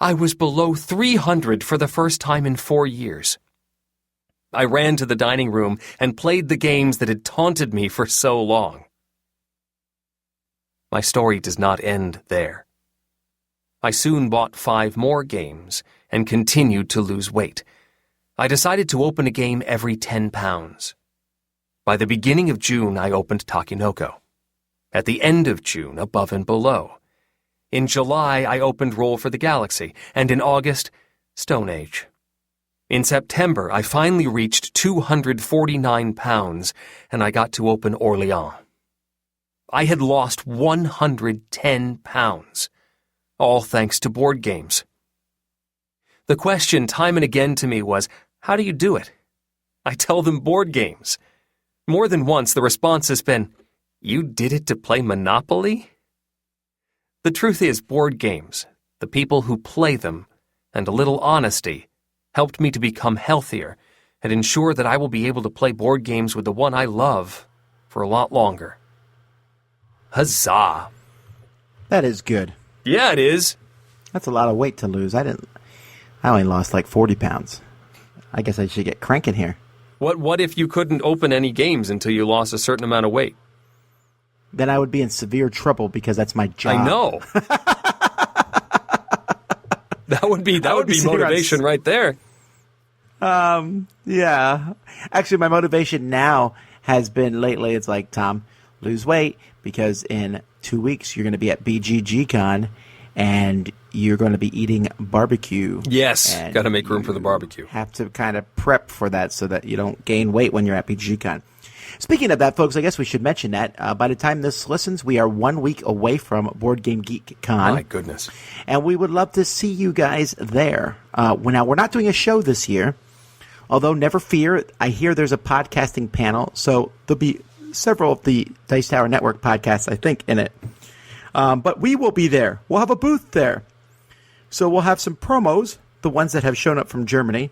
B: I was below 300 for the first time in 4 years. I ran to the dining room and played the games that had taunted me for so long. My story does not end there. I soon bought 5 more games and continued to lose weight. I decided to open a game every 10 pounds. By the beginning of June, I opened Takenoko. At the end of June, Above and Below. In July, I opened Roll for the Galaxy, and in August, Stone Age. In September, I finally reached 249 pounds, and I got to open Orléans. I had lost 110 pounds. All thanks to board games. The question time and again to me was, how do you do it? I tell them board games. More than once the response has been, you did it to play Monopoly? The truth is, board games, the people who play them, and a little honesty helped me to become healthier and ensure that I will be able to play board games with the one I love for a lot longer. Huzzah!
A: That is good.
B: Yeah, it is.
A: That's a lot of weight to lose. I only lost like 40 pounds. I guess I should get cranking here.
B: What if you couldn't open any games until you lost a certain amount of weight?
A: Then I would be in severe trouble because that's my job.
B: I know. That would be motivation right there.
A: Yeah. Actually, my motivation now has been lately, it's like, Tom, lose weight because in 2 weeks you're going to be at BGGCon and you're going to be eating barbecue.
B: Yes, got to make room for the barbecue.
A: Have to kind of prep for that so that you don't gain weight when you're at BGGCon. Speaking of that, folks, I guess we should mention that by the time this listens, we are 1 week away from Board Game GeekCon.
B: My goodness.
A: And we would love to see you guys there. Now, we're not doing a show this year, although never fear, I hear there's a podcasting panel, so there'll be several of the Dice Tower Network podcasts, I think, in it. But we will be there. We'll have a booth there. So we'll have some promos, the ones that have shown up from Germany.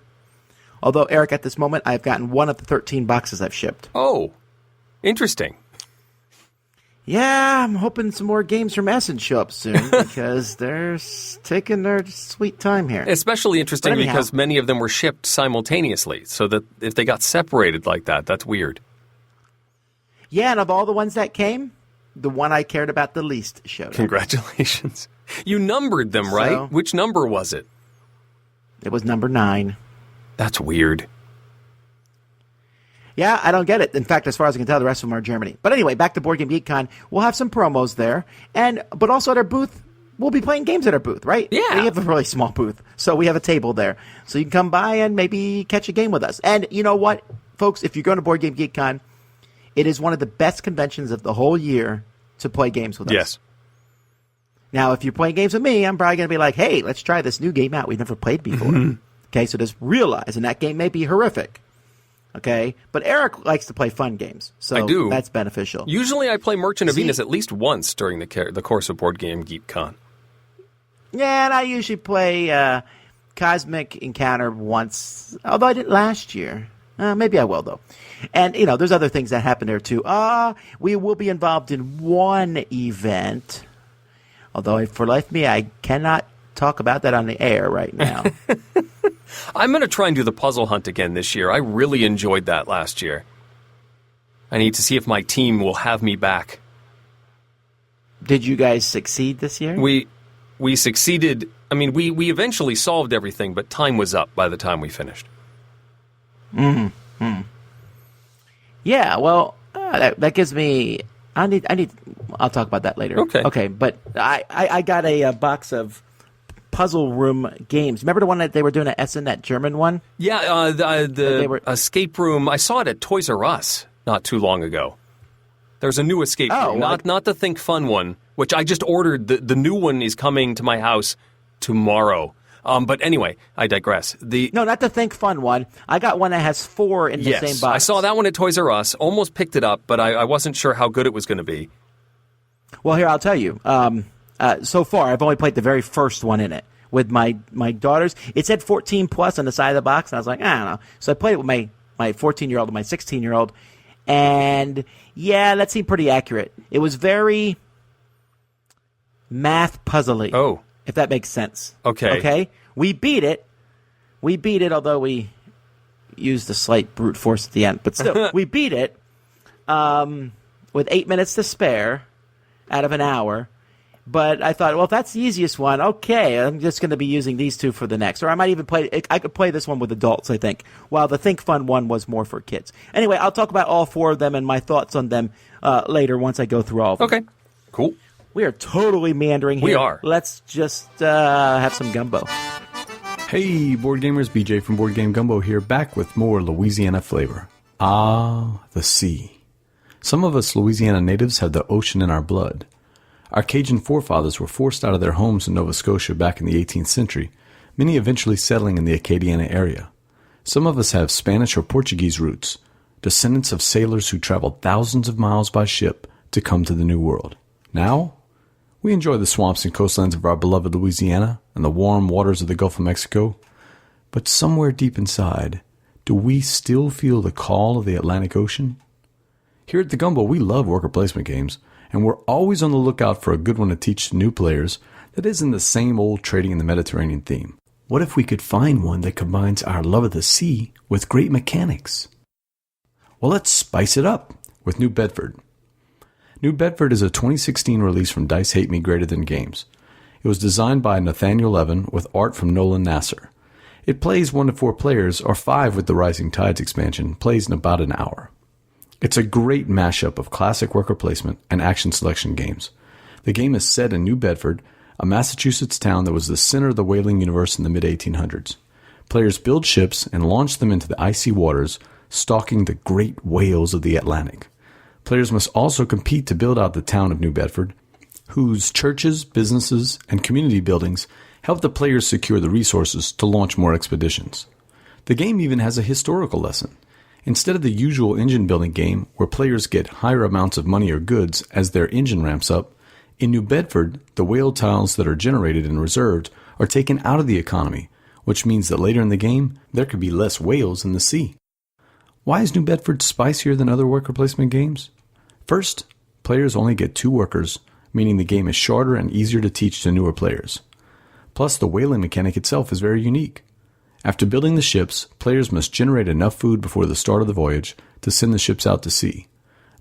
A: Although, Eric, at this moment, I've gotten one of the 13 boxes I've shipped.
B: Oh, interesting.
A: Yeah, I'm hoping some more games from Essen show up soon because they're taking their sweet time here.
B: Especially interesting
A: anyhow,
B: because many of them were shipped simultaneously, so that if they got separated like that, that's weird.
A: Yeah, and of all the ones that came, the one I cared about the least showed up.
B: Congratulations. You numbered them, right?
A: So,
B: which number was it?
A: It was number 9.
B: That's weird.
A: Yeah, I don't get it. In fact, as far as I can tell, the rest of them are Germany. But anyway, back to Board Game GeekCon. We'll have some promos there, but also at our booth, we'll be playing games at our booth, right?
B: Yeah.
A: We have a really small booth, so we have a table there. So you can come by and maybe catch a game with us. And you know what, folks? If you're going to Board Game GeekCon, it is one of the best conventions of the whole year to play games with us.
B: Yes.
A: Now, if you're playing games with me, I'm probably going to be like, hey, let's try this new game out we've never played before. Okay, so just realize, and that game may be horrific. Okay, but Eric likes to play fun games, so
B: I do.
A: That's beneficial.
B: Usually I play Merchant of Venus at least once during the course of Board Game GeekCon.
A: Yeah, and I usually play Cosmic Encounter once, although I didn't last year. Maybe I will, though. And, there's other things that happen there, too. We will be involved in one event, although for life of me, I cannot talk about that on the air right now.
B: I'm going to try and do the puzzle hunt again this year. I really enjoyed that last year. I need to see if my team will have me back.
A: Did you guys succeed this year?
B: We succeeded. I mean, we eventually solved everything, but time was up by the time we finished.
A: Yeah, well, that gives me... I'll talk about that later.
B: Okay,
A: but I got a box of puzzle room games. Remember the one that they were doing at Essen, that German one?
B: Yeah, the escape room. I saw it at Toys R Us not too long ago. There's a new escape room, not the Think Fun one, which I just ordered. The new one is coming to my house tomorrow. But anyway, I digress.
A: No, not the Think Fun one. I got one that has 4 in the same box.
B: I saw that one at Toys R Us. Almost picked it up, but I wasn't sure how good it was going to be.
A: Well, here, I'll tell you. So far, I've only played the very first one in it with my daughters. It said 14 plus on the side of the box, and I was like, I don't know. So I played it with my 14-year-old and my 16-year-old, and yeah, that seemed pretty accurate. It was very math puzzly.
B: Oh.
A: If that makes sense.
B: Okay.
A: We beat it, although we used a slight brute force at the end. But still, we beat it with 8 minutes to spare out of an hour. But I thought, well, if that's the easiest one, okay, I'm just going to be using these two for the next. Or I might even I could play this one with adults, I think, while the Think Fun one was more for kids. Anyway, I'll talk about all 4 of them and my thoughts on them later once I go through all of them.
B: Okay, cool.
A: We are totally meandering here.
B: We are.
A: Let's just have some gumbo.
C: Hey, board gamers, BJ from Board Game Gumbo here, back with more Louisiana flavor. Ah, the sea. Some of us Louisiana natives have the ocean in our blood. Our Cajun forefathers were forced out of their homes in Nova Scotia back in the 18th century, many eventually settling in the Acadiana area. Some of us have Spanish or Portuguese roots, descendants of sailors who traveled thousands of miles by ship to come to the New World. Now, we enjoy the swamps and coastlands of our beloved Louisiana and the warm waters of the Gulf of Mexico, but somewhere deep inside, do we still feel the call of the Atlantic Ocean? Here at the Gumbo, we love worker placement games, and we're always on the lookout for a good one to teach new players that isn't the same old trading in the Mediterranean theme. What if we could find one that combines our love of the sea with great mechanics? Well, let's spice it up with New Bedford. New Bedford is a 2016 release from Dice Hate Me Greater Than Games. It was designed by Nathaniel Levin with art from Nolan Nasser. It plays 1 to 4 players, or 5 with the Rising Tides expansion, plays in about an hour. It's a great mashup of classic worker placement and action selection games. The game is set in New Bedford, a Massachusetts town that was the center of the whaling universe in the mid-1800s. Players build ships and launch them into the icy waters
E: stalking the great whales of the Atlantic. Players must also compete to build out the town of New Bedford, whose churches, businesses, and community buildings help the players secure the resources to launch more expeditions. The game even has a historical lesson. Instead of the usual engine building game where players get higher amounts of money or goods as their engine ramps up, in New Bedford, the whale tiles that are generated and reserved are taken out of the economy, which means that later in the game, there could be less whales in the sea. Why is New Bedford spicier than other worker placement games? First, players only get 2 workers, meaning the game is shorter and easier to teach to newer players. Plus, the whaling mechanic itself is very unique. After building the ships, players must generate enough food before the start of the voyage to send the ships out to sea.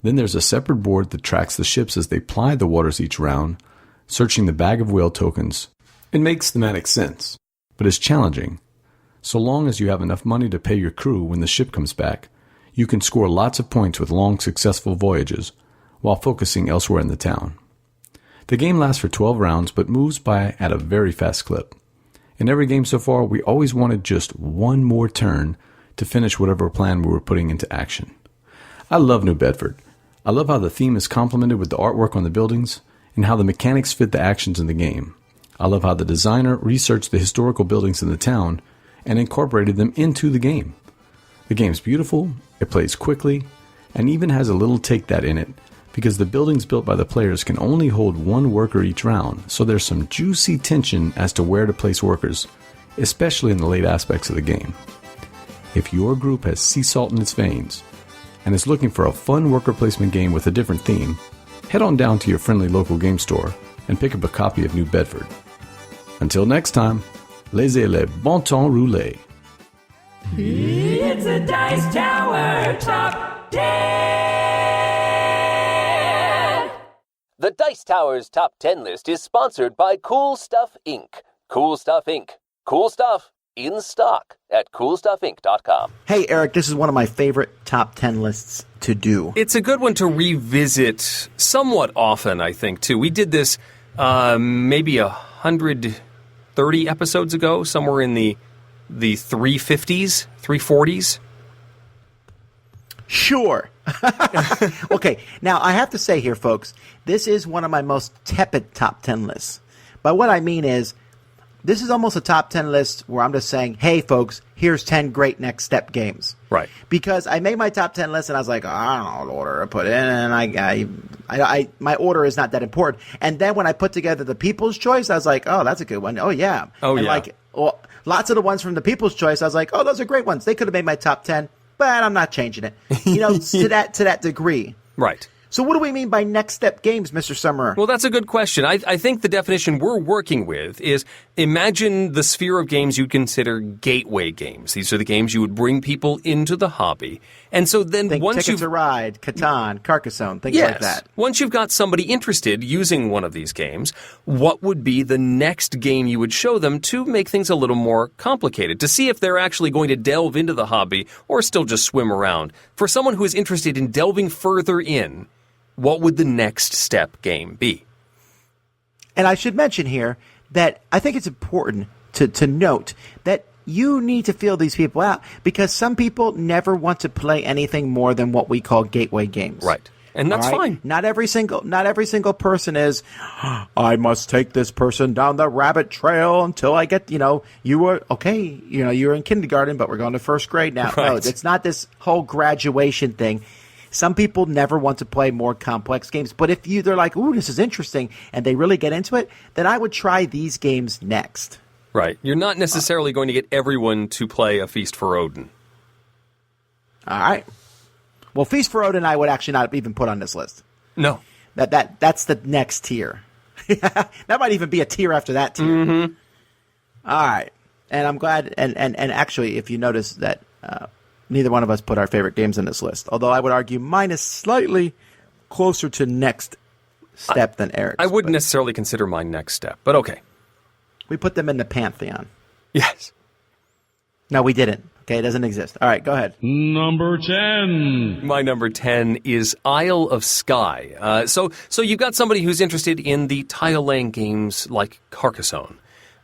E: Then there's a separate board that tracks the ships as they ply the waters each round, searching the bag of whale tokens. It makes thematic sense, but is challenging. So long as you have enough money to pay your crew when the ship comes back, you can score lots of points with long, successful voyages, while focusing elsewhere in the town. The game lasts for 12 rounds, but moves by at a very fast clip. In every game so far, we always wanted just one more turn to finish whatever plan we were putting into action. I love New Bedford. I love how the theme is complemented with the artwork on the buildings, and how the mechanics fit the actions in the game. I love how the designer researched the historical buildings in the town and incorporated them into the game. The game's beautiful, it plays quickly, and even has a little take that in it, because the buildings built by the players can only hold 1 worker each round, so there's some juicy tension as to where to place workers, especially in the late aspects of the game. If your group has sea salt in its veins, and is looking for a fun worker placement game with a different theme, head on down to your friendly local game store and pick up a copy of New Bedford. Until next time, laissez le bon temps rouler.
F: It's a Dice Tower Top 10!
B: The Dice Tower's Top 10 list is sponsored by Cool Stuff Inc. Cool Stuff Inc. Cool stuff in stock at coolstuffinc.com.
A: Hey, Eric, this is one of my favorite top 10 lists to do.
B: It's a good one to revisit somewhat often, I think, too. We did this maybe 130 episodes ago, somewhere in the 350s, 340s.
A: Sure. Okay, now I have to say here, folks, this is one of my most tepid top 10 lists. By what I mean is, this is almost a top 10 list where I'm just saying, hey, folks, here's 10 great next step games.
B: Right.
A: Because I made my top 10 list and I was like, oh, I don't know what order I put in, and my order is not that important. And then when I put together the People's Choice, I was like, oh, that's a good one. Oh, yeah.
B: Oh,
A: and
B: yeah.
A: Lots of the ones from the People's Choice, I was like, oh, those are great ones. They could have made my top 10, but I'm not changing it. To that degree.
B: Right.
A: So what do we mean by next step games, Mr. Summerer?
B: Well, that's a good question. I think the definition we're working with is, imagine the sphere of games you'd consider gateway games. These are the games you would bring people into the hobby. And so then
A: Think
B: once
A: Ticket
B: you've...
A: to Ride, Catan, Carcassonne, things
B: Yes.
A: like that.
B: Once you've got somebody interested using one of these games, what would be the next game you would show them to make things a little more complicated, to see if they're actually going to delve into the hobby or still just swim around? For someone who is interested in delving further in, what would the next step game be?
A: And I should mention here that I think it's important to note that you need to feel these people out, because some people never want to play anything more than what we call gateway games.
B: Right. And that's fine.
A: Not every single person is, I must take this person down the rabbit trail until I get, you were in kindergarten, but we're going to first grade now.
B: Right.
A: No, it's not this whole graduation thing. Some people never want to play more complex games, but if they're like, ooh, this is interesting, and they really get into it, then I would try these games next.
B: Right. You're not necessarily going to get everyone to play A Feast for Odin.
A: All right. Well, Feast for Odin I would actually not even put on this list.
B: No.
A: That's the next tier. That might even be a tier after that tier.
B: Mm-hmm.
A: All right. And I'm glad, and actually, if you notice that neither one of us put our favorite games in this list, although I would argue mine is slightly closer to next step than Eric's.
B: I wouldn't necessarily consider my next step, but okay.
A: We put them in the pantheon.
B: Yes.
A: No, we didn't. Okay, it doesn't exist. All right, go ahead.
G: Number 10.
B: My number 10 is Isle of Skye. So you've got somebody who's interested in the tile-laying games like Carcassonne.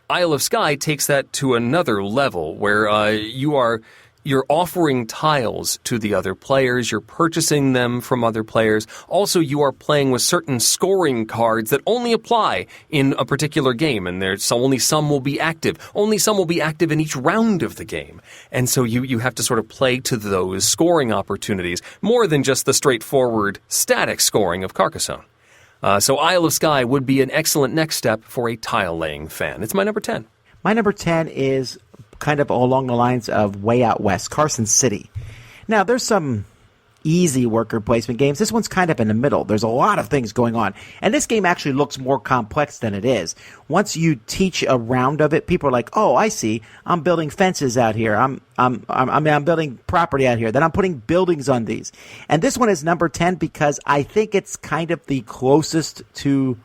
B: Isle of Skye takes that to another level where you are you're offering tiles to the other players, you're purchasing them from other players. Also, you are playing with certain scoring cards that only apply in a particular game, and only some will be active. Only some will be active in each round of the game. And so you have to sort of play to those scoring opportunities, more than just the straightforward static scoring of Carcassonne. So Isle of Skye would be an excellent next step for a tile-laying fan. It's my number 10.
A: My number 10 is kind of along the lines of Way Out West, Carson City. Now, there's some easy worker placement games. This one's kind of in the middle. There's a lot of things going on. And this game actually looks more complex than it is. Once you teach a round of it, people are like, oh, I see. I'm building fences out here. I'm building property out here. Then I'm putting buildings on these. And this one is number 10 because I think it's kind of the closest to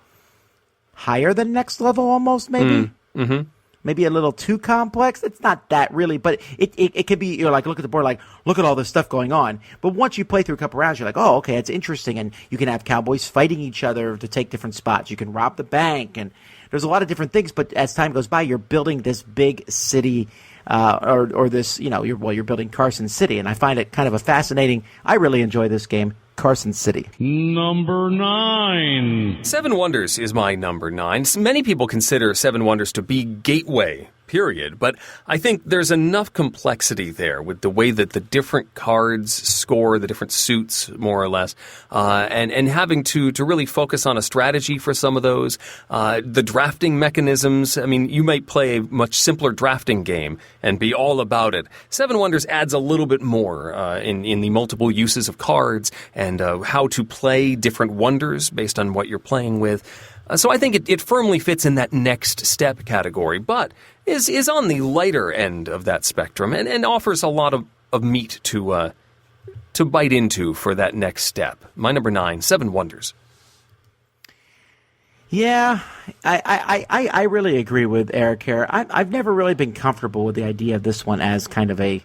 A: higher than next level almost, maybe.
B: Mm-hmm.
A: Maybe a little too complex. It's not that really, but it could be, you're like, look at the board, like, look at all this stuff going on. But once you play through a couple rounds, you're like, oh, okay, it's interesting. And you can have cowboys fighting each other to take different spots. You can rob the bank, and there's a lot of different things. But as time goes by, you're building this big city, or this, you're building Carson City. And I find it kind of a fascinating, I really enjoy this game, Carson City.
G: Number 9.
B: Seven Wonders is my number 9. Many people consider Seven Wonders to be gateway, period. But I think there's enough complexity there with the way that the different cards score, the different suits, more or less, and having to really focus on a strategy for some of those. The drafting mechanisms, I mean, you might play a much simpler drafting game and be all about it. Seven Wonders adds a little bit more in the multiple uses of cards and how to play different wonders based on what you're playing with. So I think it firmly fits in that next step category, but is on the lighter end of that spectrum and offers a lot of meat to bite into for that next step. My number 9, Seven Wonders.
A: Yeah, I really agree with Eric here. I've never really been comfortable with the idea of this one as kind of a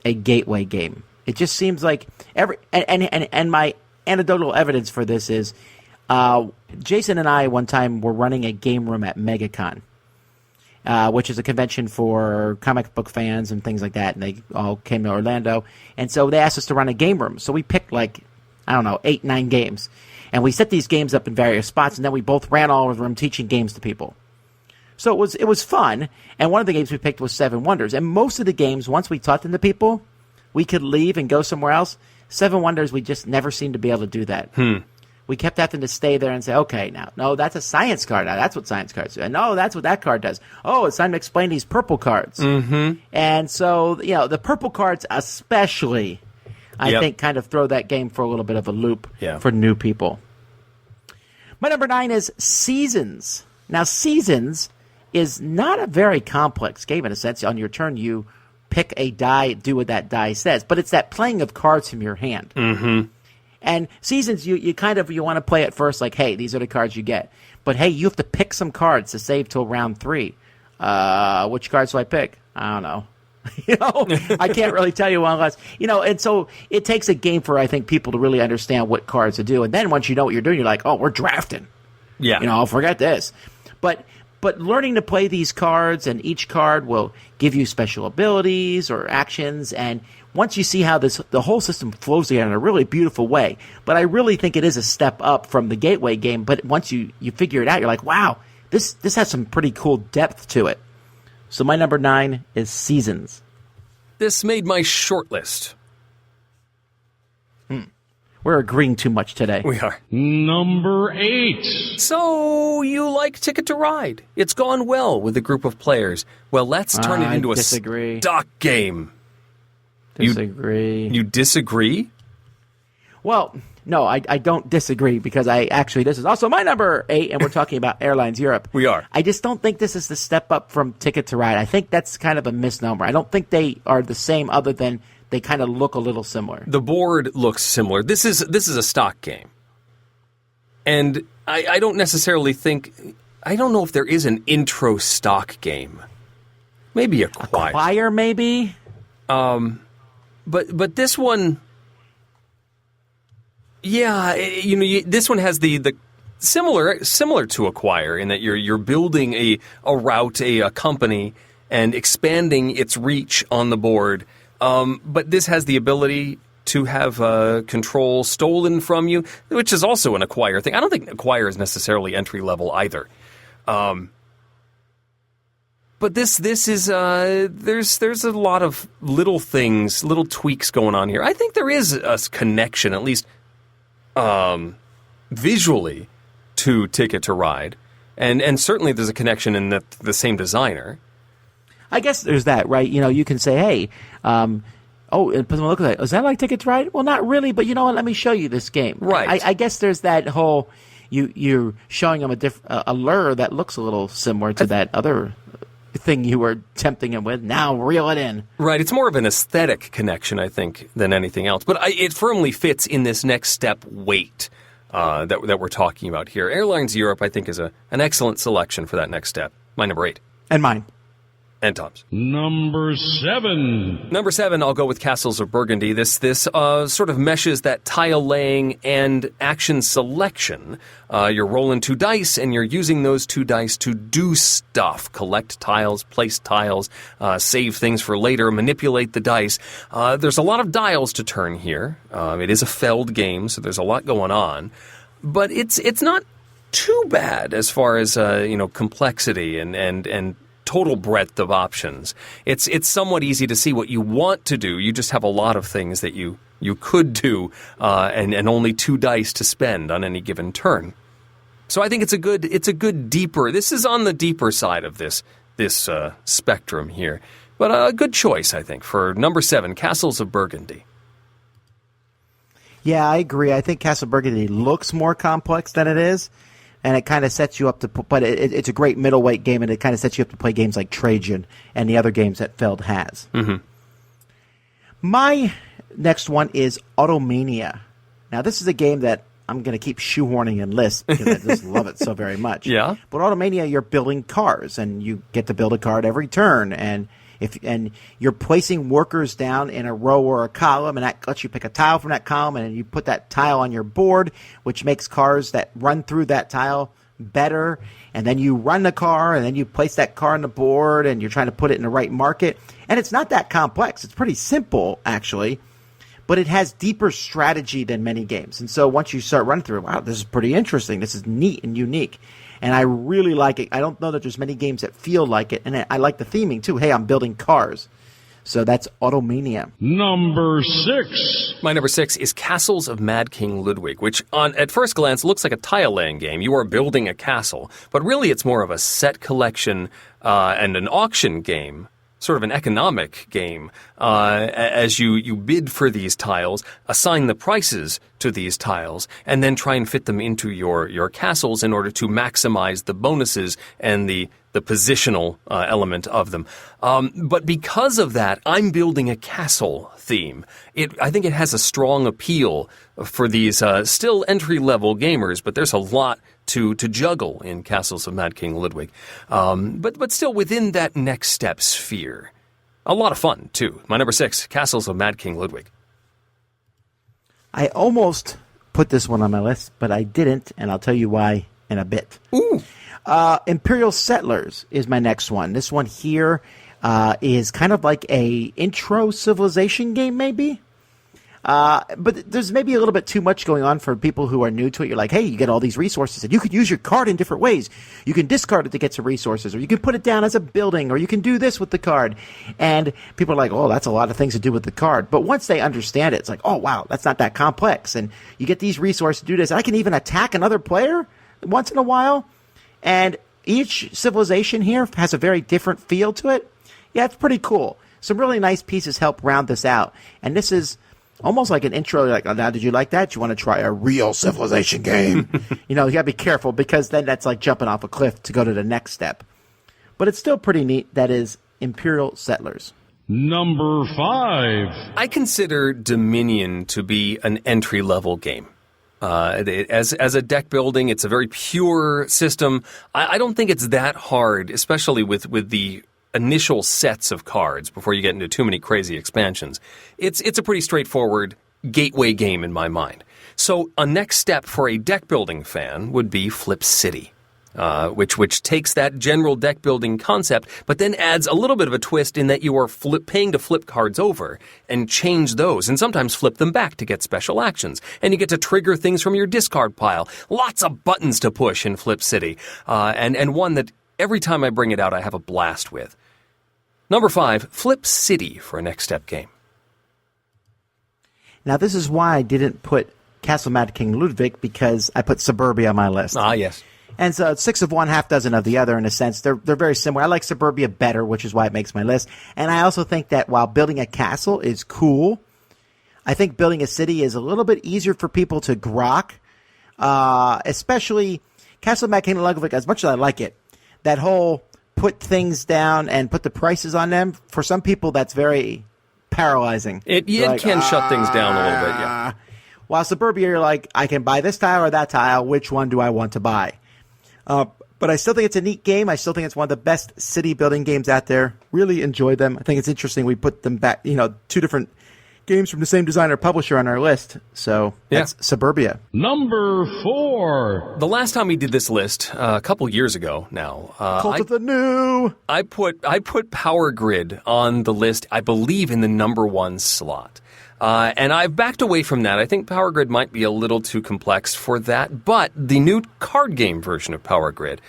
A: gateway game. It just seems like and my anecdotal evidence for this is Jason and I one time were running a game room at MegaCon, which is a convention for comic book fans and things like that, and they all came to Orlando. And so they asked us to run a game room. So we picked 8, 9 games. And we set these games up in various spots, and then we both ran all over the room teaching games to people. So it was fun, and one of the games we picked was Seven Wonders. And most of the games, once we taught them to people, we could leave and go somewhere else. Seven Wonders, we just never seemed to be able to do that. We kept having to stay there and say, okay, no, that's a science card. Now, that's what science cards do. And no, that's what that card does. Oh, it's time to explain these purple cards.
B: Mm-hmm.
A: And so, the purple cards especially, I think, kind of throw that game for a little bit of a loop for new people. My number 9 is Seasons. Now, Seasons is not a very complex game in a sense. On your turn, you pick a die, do what that die says. But it's that playing of cards from your hand.
B: Mm-hmm.
A: And Seasons, you want to play it first like, hey, these are the cards you get. But, hey, you have to pick some cards to save till round 3. Which cards do I pick? I don't know. I can't really tell you unless, and so it takes a game for, I think, people to really understand what cards to do. And then once you know what you're doing, you're like, oh, we're drafting.
B: Yeah.
A: I'll forget this. But learning to play these cards, and each card will give you special abilities or actions. And once you see how the whole system flows together in a really beautiful way. But I really think it is a step up from the gateway game. But once you figure it out, you're like, wow, this has some pretty cool depth to it. So my number 9 is Seasons.
B: This made my short list.
A: We're agreeing too much today.
B: We are.
G: Number 8.
B: So you like Ticket to Ride. It's gone well with a group of players. Well, let's turn it into a stock game.
A: Disagree.
B: You disagree?
A: Well, no, I don't disagree because this is also my number 8, and we're talking about Airlines Europe.
B: We are.
A: I just don't think this is the step up from Ticket to Ride. I think that's kind of a misnomer. I don't think they are the same other than they kind of look a little similar.
B: The board looks similar. This is a stock game. And I don't necessarily think... I don't know if there is an intro stock game. Maybe Acquire.
A: Acquire, maybe?
B: But this one... Yeah, this one has the similar to Acquire in that you're building a route, a company, and expanding its reach on the board. But this has the ability to have control stolen from you, which is also an acquire thing. I don't think acquire is necessarily entry level either. But this is there's a lot of little things, little tweaks going on here. I think there is a connection, at least visually, to Ticket to Ride, and certainly there's a connection in the same designer.
A: I guess there's that, right? You know, you can say, hey, and look at that. Is that like Ticket to Ride? Well, not really, but you know what? Let me show you this game.
B: Right.
A: I guess there's that whole you're showing them a lure that looks a little similar to that other thing you were tempting him with. Now reel it in.
B: Right. It's more of an aesthetic connection, I think, than anything else. But it firmly fits in this next step weight that we're talking about here. Airlines Europe, I think, is an excellent selection for that next step. My number 8.
A: And mine.
B: And Tom's.
G: Number 7.
B: Number 7, I'll go with Castles of Burgundy. This sort of meshes that tile laying and action selection. You're rolling 2 dice, and you're using those 2 dice to do stuff. Collect tiles, place tiles, save things for later, manipulate the dice. There's a lot of dials to turn here. It is a Feld game, so there's a lot going on. But it's not too bad as far as complexity and total breadth of options. It's somewhat easy to see what you want to do. You just have a lot of things that you could do, and only 2 dice to spend on any given turn. So I think it's a good deeper. This is on the deeper side of this spectrum here, but a good choice, I think, for number 7, Castles of Burgundy.
A: Yeah, I agree. I think Castle Burgundy looks more complex than it is. And it kind of sets you up to, but it's a great middleweight game, and it kind of sets you up to play games like Trajan and the other games that Feld has.
B: Mm-hmm.
A: My next one is Automania. Now, this is a game that I'm going to keep shoehorning in lists because I just love it so very much.
B: Yeah.
A: But Automania, you're building cars, and you get to build a car at every turn, and you're placing workers down in a row or a column, and that lets you pick a tile from that column, and you put that tile on your board, which makes cars that run through that tile better. And then you run the car, and then you place that car on the board, and you're trying to put it in the right market. And it's not that complex. It's pretty simple, actually, but it has deeper strategy than many games. And so once you start running through it, wow, this is pretty interesting. This is neat and unique. And I really like it. I don't know that there's many games that feel like it. And I like the theming, too. Hey, I'm building cars. So that's Automania.
G: Number 6.
B: My number 6 is Castles of Mad King Ludwig, which at first glance looks like a tile-laying game. You are building a castle. But really it's more of a set collection and an auction game. Sort of an economic game, as you bid for these tiles, assign the prices to these tiles, and then try and fit them into your castles in order to maximize the bonuses and the positional element of them. But because of that, I'm building a castle theme. I think it has a strong appeal for these still entry-level gamers, but there's a lot to juggle in Castles of Mad King Ludwig. But still within that next step sphere. A lot of fun, too. My number 6, Castles of Mad King Ludwig.
A: I almost put this one on my list, but I didn't, and I'll tell you why in a bit.
B: Ooh.
A: Imperial Settlers is my next one. This one here is kind of like a intro civilization game, maybe. But there's maybe a little bit too much going on for people who are new to it. You're like, hey, you get all these resources, and you could use your card in different ways. You can discard it to get some resources, or you can put it down as a building, or you can do this with the card. And people are like, oh, that's a lot of things to do with the card. But once they understand it, it's like, oh, wow, that's not that complex. And you get these resources to do this. I can even attack another player once in a while. And each civilization here has a very different feel to it. Yeah, it's pretty cool. Some really nice pieces help round this out. And this is almost like an intro. You're like, oh, now did you like that? You want to try a real civilization game? You got to be careful, because then that's like jumping off a cliff to go to the next step. But it's still pretty neat. That is Imperial Settlers.
G: Number 5.
B: I consider Dominion to be an entry-level game. As a deck building, it's a very pure system. I don't think it's that hard, especially with the initial sets of cards before you get into too many crazy expansions. It's a pretty straightforward gateway game in my mind. So a next step for a deck building fan would be Flip City. which takes that general deck building concept, but then adds a little bit of a twist in that you are paying to flip cards over and change those, and sometimes flip them back to get special actions. And you get to trigger things from your discard pile. Lots of buttons to push in Flip City, and one that every time I bring it out, I have a blast with. Number 5, Flip City for a next step game.
A: Now, this is why I didn't put Castle Mad King Ludwig, because I put Suburbia on my list.
B: Ah, yes.
A: And so it's 6 of one, half dozen of the other in a sense. They're very similar. I like Suburbia better, which is why it makes my list. And I also think that while building a castle is cool, I think building a city is a little bit easier for people to grok, especially Castle Mad King Ludwig, as much as I like it. That whole put things down and put the prices on them, for some people that's very paralyzing.
B: It can shut things down a little bit, yeah.
A: While Suburbia, you're like, I can buy this tile or that tile. Which one do I want to buy? But I still think it's a neat game. I still think it's one of the best city building games out there. Really enjoy them. I think it's interesting we put them back, 2 different games from the same designer publisher on our list. So that's Suburbia.
G: Number 4.
B: The last time we did this list, a couple years ago now,
A: Cult of the New.
B: I put Power Grid on the list, I believe, in the number 1 slot. And I've backed away from that. I think Power Grid might be a little too complex for that, but the new card game version of Power Grid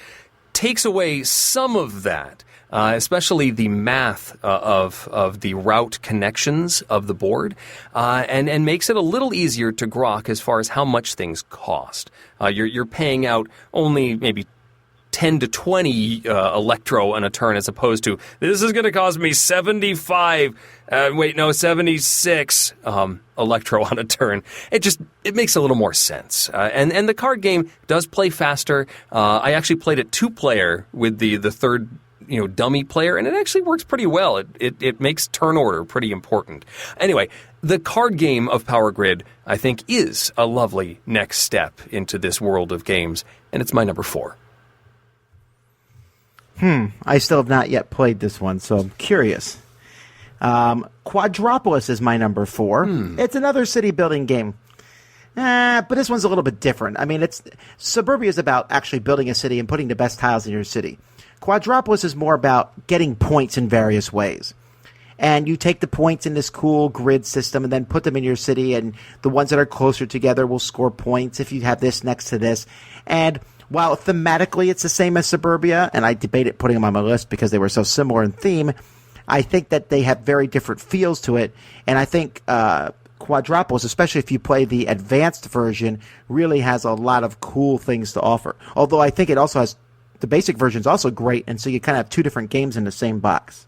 B: takes away some of that, especially the math of the route connections of the board, and makes it a little easier to grok as far as how much things cost. You're paying out only maybe 10 to 20 electro on a turn, as opposed to, this is going to cost me 76 electro on a turn. It makes a little more sense. And the card game does play faster. I actually played it 2-player with the third dummy player, and it actually works pretty well. It makes turn order pretty important. Anyway, the card game of Power Grid, I think, is a lovely next step into this world of games, and it's my number 4.
A: I still have not yet played this one, so I'm curious. Quadropolis is my number 4. It's another city building game. But this one's a little bit different. I mean, Suburbia is about actually building a city and putting the best tiles in your city. Quadropolis is more about getting points in various ways. And you take the points in this cool grid system and then put them in your city, and the ones that are closer together will score points if you have this next to this. And while thematically it's the same as Suburbia, and I debated putting them on my list because they were so similar in theme, I think that they have very different feels to it. And I think Quadropolis, especially if you play the advanced version, really has a lot of cool things to offer. Although I think it also has, the basic version is also great, and so you kind of have 2 different games in the same box.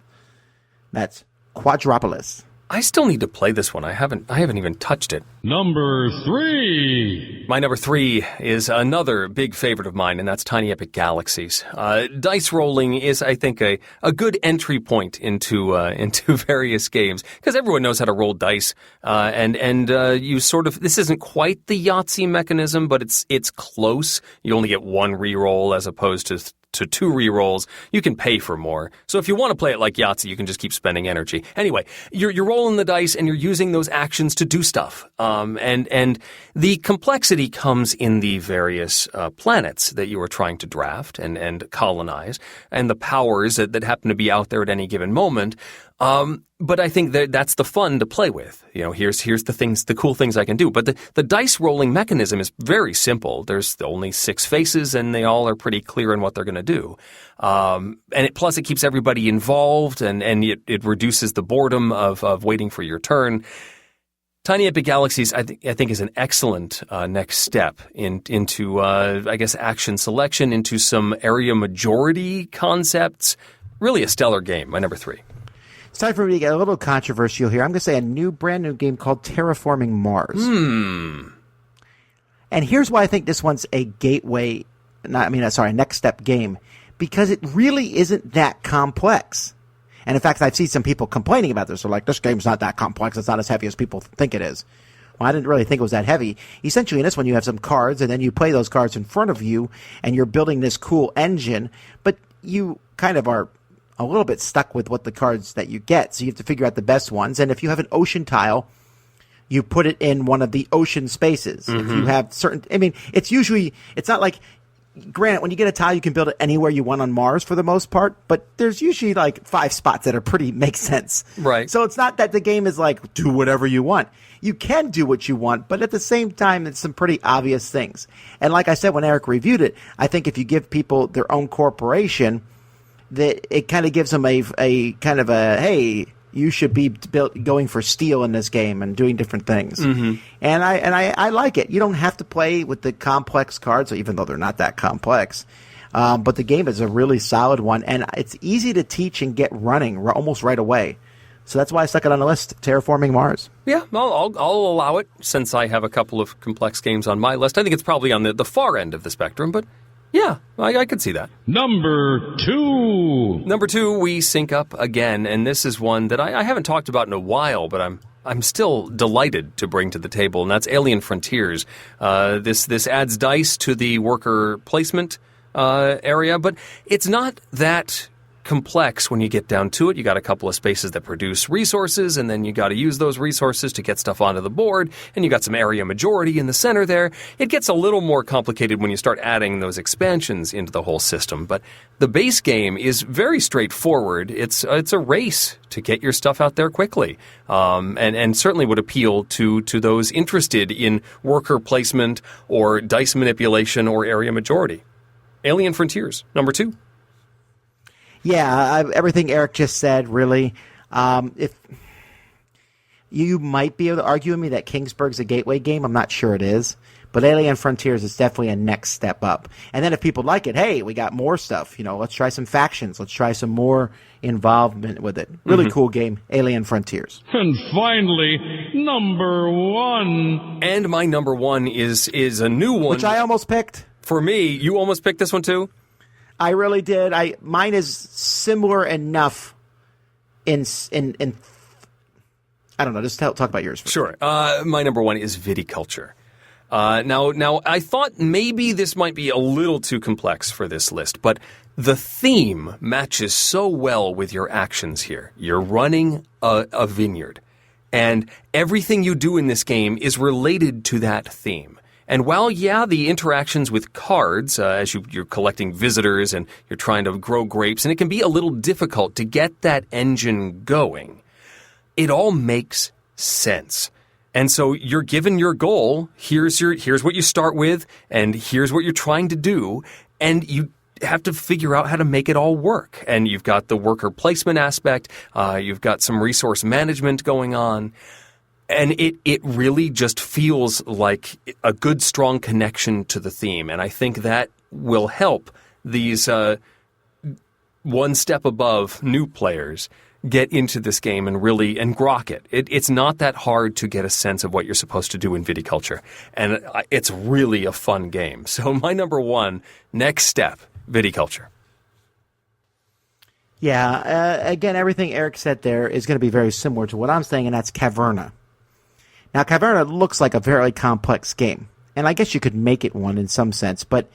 A: That's Quadropolis.
B: I still need to play this one. I haven't even touched it.
G: Number 3.
B: My number 3 is another big favorite of mine, and that's Tiny Epic Galaxies. Dice rolling is, I think, a good entry point into various games, because everyone knows how to roll dice, and you sort of, this isn't quite the Yahtzee mechanism, but it's close. You only get 1 reroll as opposed to 2 rerolls. You can pay for more. So if you want to play it like Yahtzee, you can just keep spending energy. Anyway, you're rolling the dice and you're using those actions to do stuff. And the complexity comes in the various planets that you are trying to draft and colonize, and the powers that happen to be out there at any given moment. But I think that's the fun to play with. Here's the cool things I can do. But the dice rolling mechanism is very simple. There's only 6 faces, and they all are pretty clear in what they're going to do. And plus it keeps everybody involved, and it reduces the boredom of waiting for your turn. Tiny Epic Galaxies, I think, is an excellent next step into I guess, action selection, into some area majority concepts. Really a stellar game. My number 3.
A: It's time for me to get a little controversial here. I'm going to say a brand new game called Terraforming Mars. And here's why I think this one's a next step game. Because it really isn't that complex. And in fact, I've seen some people complaining about this. They're like, this game's not that complex. It's not as heavy as people think it is. Well, I didn't really think it was that heavy. Essentially, in this one, you have some cards, and then you play those cards in front of you, and you're building this cool engine. But you kind of are a little bit stuck with what the cards that you get, so you have to figure out the best ones. And if you have an ocean tile, you put it in one of the ocean spaces. If you have certain, it's not like granted, when you get a tile, you can build it anywhere you want on Mars for the most part, but there's usually like 5 spots that are pretty make sense.
B: Right.
A: So it's not that the game is like, do whatever you want. You can do what you want, but at the same time, it's some pretty obvious things. And like I said, when Eric reviewed it, I think if you give people their own corporation, that it kind of gives them a kind of a, hey, you should be going for steel in this game and doing different things. Mm-hmm. And I like it. You don't have to play with the complex cards, even though they're not that complex. But the game is a really solid one, and it's easy to teach and get running almost right away. So that's why I stuck it on the list, Terraforming Mars.
B: Yeah, I'll allow it, since I have a couple of complex games on my list. I think it's probably on the far end of the spectrum, but yeah, I could see that.
G: Number 2.
B: Number 2, we sync up again, and this is one that I haven't talked about in a while, but I'm still delighted to bring to the table, and that's Alien Frontiers. This adds dice to the worker placement area, but it's not that complex when you get down to it. You got a couple of spaces that produce resources, and then you got to use those resources to get stuff onto the board, and you got some area majority in the center there. It gets a little more complicated when you start adding those expansions into the whole system, but the base game is very straightforward. It's a race to get your stuff out there quickly, and certainly would appeal to those interested in worker placement or dice manipulation or area majority. Alien Frontiers, number 2.
A: Yeah, everything Eric just said, really. If you might be able to argue with me that Kingsburg's a gateway game, I'm not sure it is. But Alien Frontiers is definitely a next step up. And then if people like it, hey, we got more stuff. Let's try some factions. Let's try some more involvement with it. Really cool game, Alien Frontiers.
G: And finally, number 1.
B: And my number 1 is a new one.
A: Which I almost picked.
B: For me, you almost picked this one too?
A: I really did. Mine is similar enough in I don't know. Just talk about yours first.
B: Sure. My number 1 is Viticulture. Now, I thought maybe this might be a little too complex for this list, but the theme matches so well with your actions here. You're running a vineyard, and everything you do in this game is related to that theme. And while, yeah, the interactions with cards, as you're collecting visitors and you're trying to grow grapes, and it can be a little difficult to get that engine going, it all makes sense. And so you're given your goal, here's what you start with, and here's what you're trying to do, and you have to figure out how to make it all work. And you've got the worker placement aspect, you've got some resource management going on, and it really just feels like a good, strong connection to the theme. And I think that will help these one step above new players get into this game and grok it. It's not that hard to get a sense of what you're supposed to do in Viticulture. And it's really a fun game. So my number 1, next step, Viticulture.
A: Yeah, again, everything Eric said there is going to be very similar to what I'm saying, and that's Caverna. Now, Caverna looks like a very complex game, and I guess you could make it one in some sense, but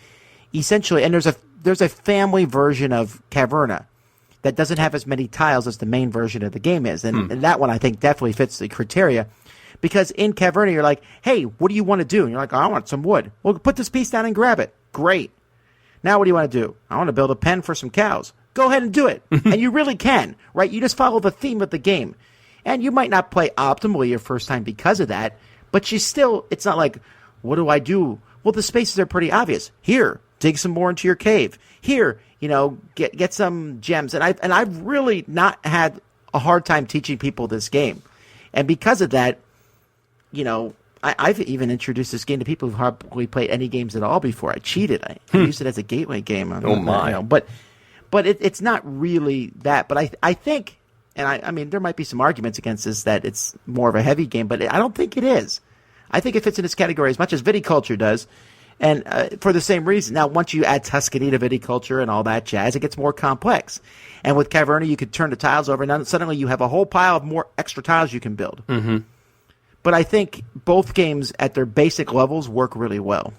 A: essentially, and there's a family version of Caverna that doesn't have as many tiles as the main version of the game is, and that one I think definitely fits the criteria, because in Caverna you're like, hey, what do you want to do? And you're like, oh, I want some wood. Well, put this piece down and grab it. Great. Now what do you want to do? I want to build a pen for some cows. Go ahead and do it. And you really can, right? You just follow the theme of the game. And you might not play optimally your first time because of that, but it's not like, what do I do? Well, the spaces are pretty obvious. Here, dig some more into your cave. Here, get some gems. And I've really not had a hard time teaching people this game. And because of that, I've even introduced this game to people who've hardly played any games at all before. I cheated. I used it as a gateway game.
B: Oh my!
A: But it's not really that. But I think, and I mean, there might be some arguments against this that it's more of a heavy game, but I don't think it is. I think it fits in this category as much as Viticulture does, and for the same reason. Now, once you add Tuscany to Viticulture and all that jazz, it gets more complex. And with Caverna, you could turn the tiles over, and then suddenly you have a whole pile of more extra tiles you can build. Mm-hmm. But I think both games at their basic levels work really well.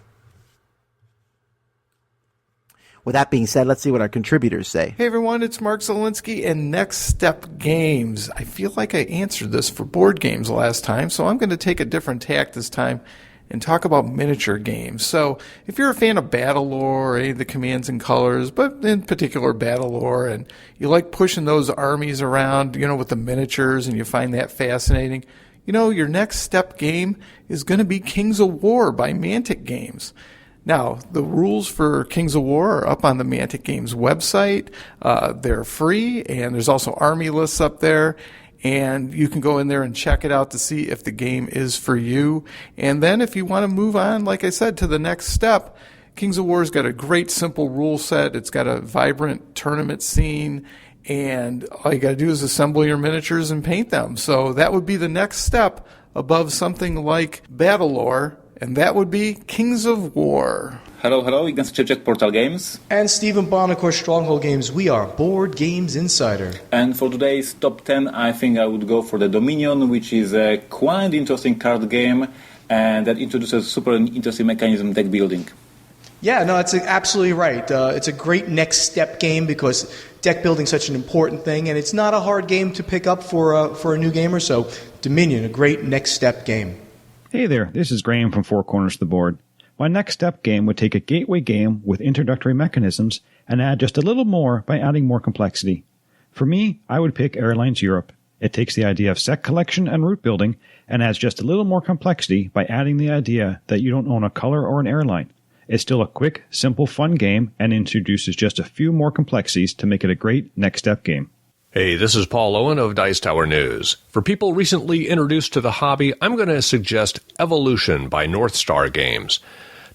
A: With that being said, let's see what our contributors say.
H: Hey everyone, it's Mark Zielinski and Next Step Games. I feel like I answered this for board games last time, so I'm going to take a different tack this time and talk about miniature games. So if you're a fan of Battle Lore or any of the Commands and Colors, but in particular Battle Lore, and you like pushing those armies around, with the miniatures, and you find that fascinating, your next step game is going to be Kings of War by Mantic Games. Now, the rules for Kings of War are up on the Mantic Games website. They're free, and there's also army lists up there. And you can go in there and check it out to see if the game is for you. And then if you want to move on, like I said, to the next step, Kings of War's got a great simple rule set. It's got a vibrant tournament scene. And all you got to do is assemble your miniatures and paint them. So that would be the next step above something like Battle Lore. And that would be Kings of War.
I: Hello, Ignacy Czepiak, Portal Games.
J: And Stephen Bonacore, Stronghold Games. We are Board Games Insider.
I: And for today's top 10, I think I would go for the Dominion, which is a quite interesting card game, and that introduces super interesting mechanism deck building.
J: Yeah, no, that's absolutely right. It's a great next step game because deck building is such an important thing, and it's not a hard game to pick up for a new gamer. So Dominion, a great next step game.
K: Hey there, this is Graham from Four Corners of the Board. My next step game would take a gateway game with introductory mechanisms and add just a little more by adding more complexity. For me, I would pick Airlines Europe. It takes the idea of set collection and route building and adds just a little more complexity by adding the idea that you don't own a color or an airline. It's still a quick, simple, fun game and introduces just a few more complexities to make it a great next step game.
L: Hey, this is Paul Owen of Dice Tower News. For people recently introduced to the hobby, I'm going to suggest Evolution by North Star Games.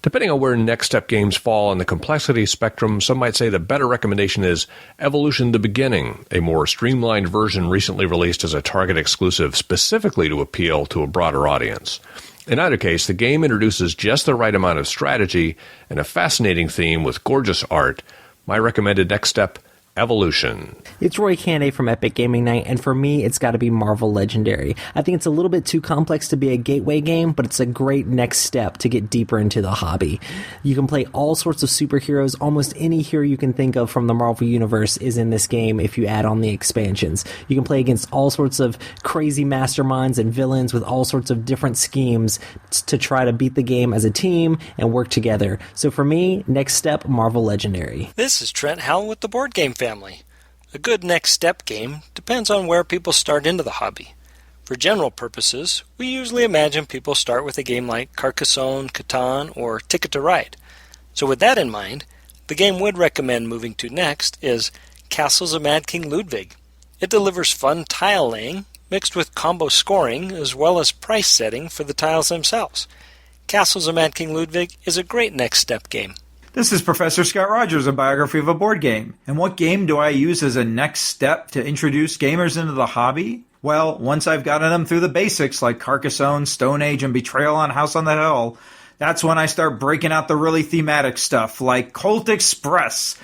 L: Depending on where Next Step games fall on the complexity spectrum, some might say the better recommendation is Evolution The Beginning, a more streamlined version recently released as a Target exclusive specifically to appeal to a broader audience. In either case, the game introduces just the right amount of strategy and a fascinating theme with gorgeous art. My recommended Next Step, Evolution.
M: It's Roy Canday from Epic Gaming Night, and for me, it's got to be Marvel Legendary. I think it's a little bit too complex to be a gateway game, but it's a great next step to get deeper into the hobby. You can play all sorts of superheroes. Almost any hero you can think of from the Marvel Universe is in this game if you add on the expansions. You can play against all sorts of crazy masterminds and villains with all sorts of different schemes to try to beat the game as a team and work together. So for me, next step, Marvel Legendary.
N: This is Trent Howell with the Board Game family. A good next step game depends on where people start into the hobby. For general purposes, we usually imagine people start with a game like Carcassonne, Catan, or Ticket to Ride. So with that in mind, the game we'd recommend moving to next is Castles of Mad King Ludwig. It delivers fun tile laying, mixed with combo scoring, as well as price setting for the tiles themselves. Castles of Mad King Ludwig is a great next step game.
O: This is Professor Scott Rogers, a biography of a board game. And what game do I use as a next step to introduce gamers into the hobby? Well, once I've gotten them through the basics like Carcassonne, Stone Age, and Betrayal on House on the Hill, that's when I start breaking out the really thematic stuff like Colt Express.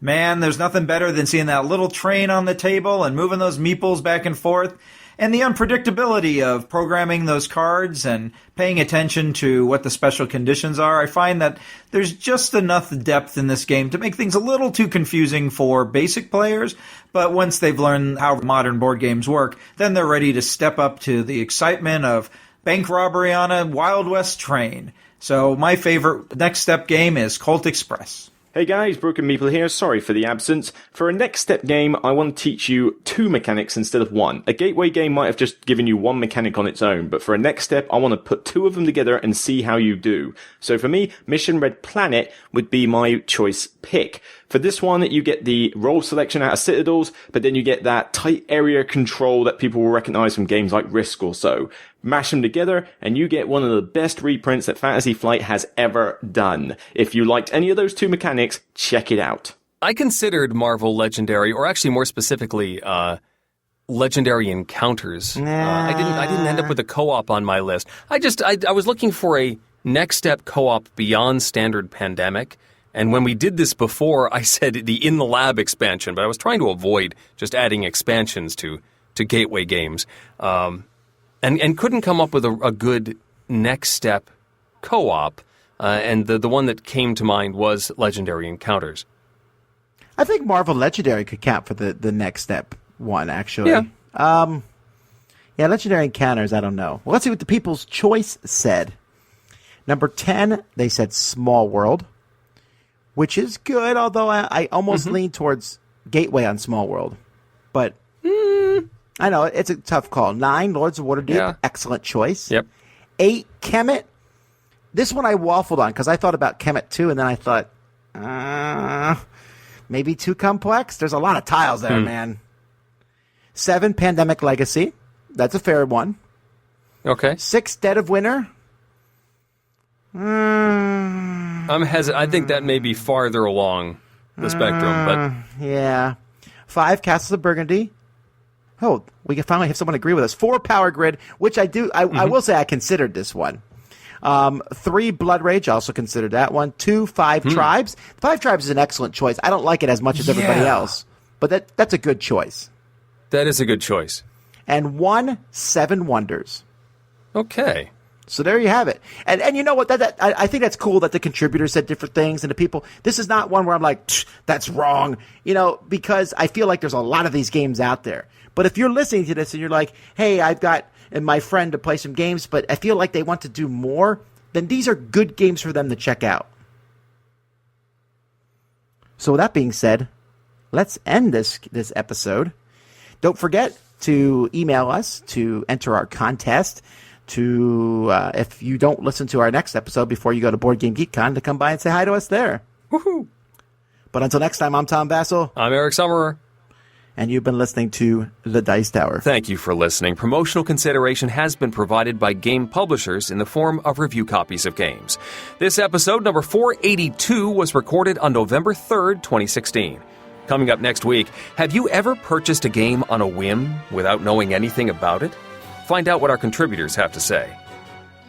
O: Man, there's nothing better than seeing that little train on the table and moving those meeples back and forth. And the unpredictability of programming those cards and paying attention to what the special conditions are. I find that there's just enough depth in this game to make things a little too confusing for basic players. But once they've learned how modern board games work, then they're ready to step up to the excitement of bank robbery on a Wild West train. So my favorite next step game is Colt Express.
P: Hey guys, Broken Meeple here, sorry for the absence. For a next step game, I want to teach you 2 mechanics instead of 1. A gateway game might have just given you 1 mechanic on its own, but for a next step, I want to put 2 of them together and see how you do. So for me, Mission Red Planet would be my choice pick. For this one, you get the roll selection out of Citadels, but then you get that tight area control that people will recognize from games like Risk or so. Mash them together, and you get one of the best reprints that Fantasy Flight has ever done. If you liked any of those 2 mechanics, check it out.
B: I considered Marvel Legendary, or actually more specifically, Legendary Encounters. I didn't end up with a co-op on my list. I was looking for a next step co-op beyond standard Pandemic. And when we did this before, I said the In the Lab expansion, but I was trying to avoid just adding expansions to gateway games. And couldn't come up with a good next step co-op. And the one that came to mind was Legendary Encounters.
A: I think Marvel Legendary could count for the next step one, actually.
B: Yeah.
A: Legendary Encounters, I don't know. Well, let's see what the People's Choice said. Number 10, they said Small World, which is good, although I almost lean towards Gateway on Small World. But I know, it's a tough call. 9, Lords of Waterdeep, excellent choice.
B: Yep.
A: 8, Kemet. This one I waffled on because I thought about Kemet too, and then I thought, maybe too complex? There's a lot of tiles there, man. 7, Pandemic Legacy. That's a fair one.
B: Okay.
A: 6, Dead of Winter.
B: I'm hesitant. I think that may be farther along the spectrum, but
A: yeah. 5, Castles of Burgundy. Oh, we can finally have someone agree with us. 4, Power Grid, which I do. I will say I considered this one. 3, Blood Rage. I also considered that one. 2, 5 Tribes. 5 Tribes is an excellent choice. I don't like it as much as everybody else, but that's a good choice.
B: That is a good choice.
A: And 1, 7 Wonders.
B: Okay.
A: So there you have it. And you know what? I think that's cool that the contributors said different things and the people. This is not one where I'm like, that's wrong. Because I feel like there's a lot of these games out there. But if you're listening to this and you're like, hey, I've got my friend to play some games, but I feel like they want to do more, then these are good games for them to check out. So with that being said, let's end this episode. Don't forget to email us to enter our contest. If you don't listen to our next episode before you go to Board Game GeekCon, to come by and say hi to us there.
B: Woohoo!
A: But until next time, I'm Tom Bassel.
B: I'm Eric Summerer.
A: And you've been listening to The Dice Tower.
B: Thank you for listening. Promotional consideration has been provided by game publishers in the form of review copies of games. This episode, number 482, was recorded on November 3rd, 2016. Coming up next week, have you ever purchased a game on a whim without knowing anything about it? Find out what our contributors have to say.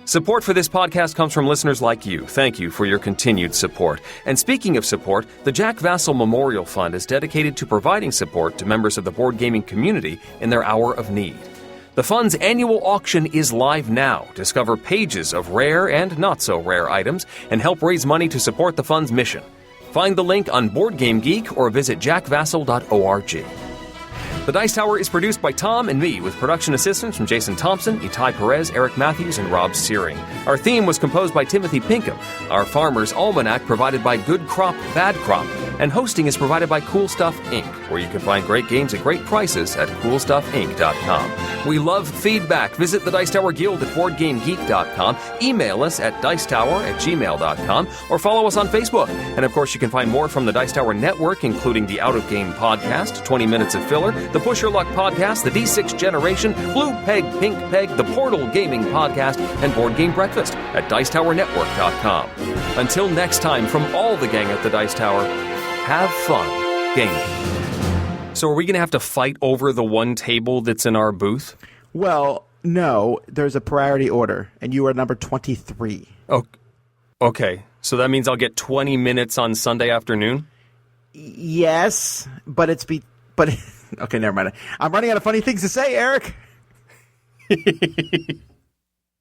B: Support for this podcast comes from listeners like you. Thank you for your continued support. And speaking of support, the Jack Vassell Memorial Fund is dedicated to providing support to members of the board gaming community in their hour of need. The fund's annual auction is live now. Discover pages of rare and not so rare items and help raise money to support the fund's mission. Find the link on Board Game Geek or visit jackvassell.org. The Dice Tower is produced by Tom and me, with production assistance from Jason Thompson, Itai Perez, Eric Matthews, and Rob Searing. Our theme was composed by Timothy Pinkham. Our Farmer's Almanac provided by Good Crop, Bad Crop. And hosting is provided by Cool Stuff Inc., where you can find great games at great prices at CoolStuffInc.com. We love feedback. Visit the Dice Tower Guild at BoardGameGeek.com. Email us at Dicetower@gmail.com, or follow us on Facebook. And of course, you can find more from the Dice Tower Network, including the Out of Game podcast, 20 Minutes of Filler, the Push Your Luck podcast, the D6 Generation, Blue Peg, Pink Peg, the Portal Gaming podcast, and Board Game Breakfast at DicetowerNetwork.com. Until next time, from all the gang at the Dice Tower, have fun gaming. So are we going to have to fight over the one table that's in our booth?
A: Well, no. There's a priority order, and you are number 23.
B: Oh, okay. So that means I'll get 20 minutes on Sunday afternoon?
A: Yes, but okay, never mind. I'm running out of funny things to say, Eric.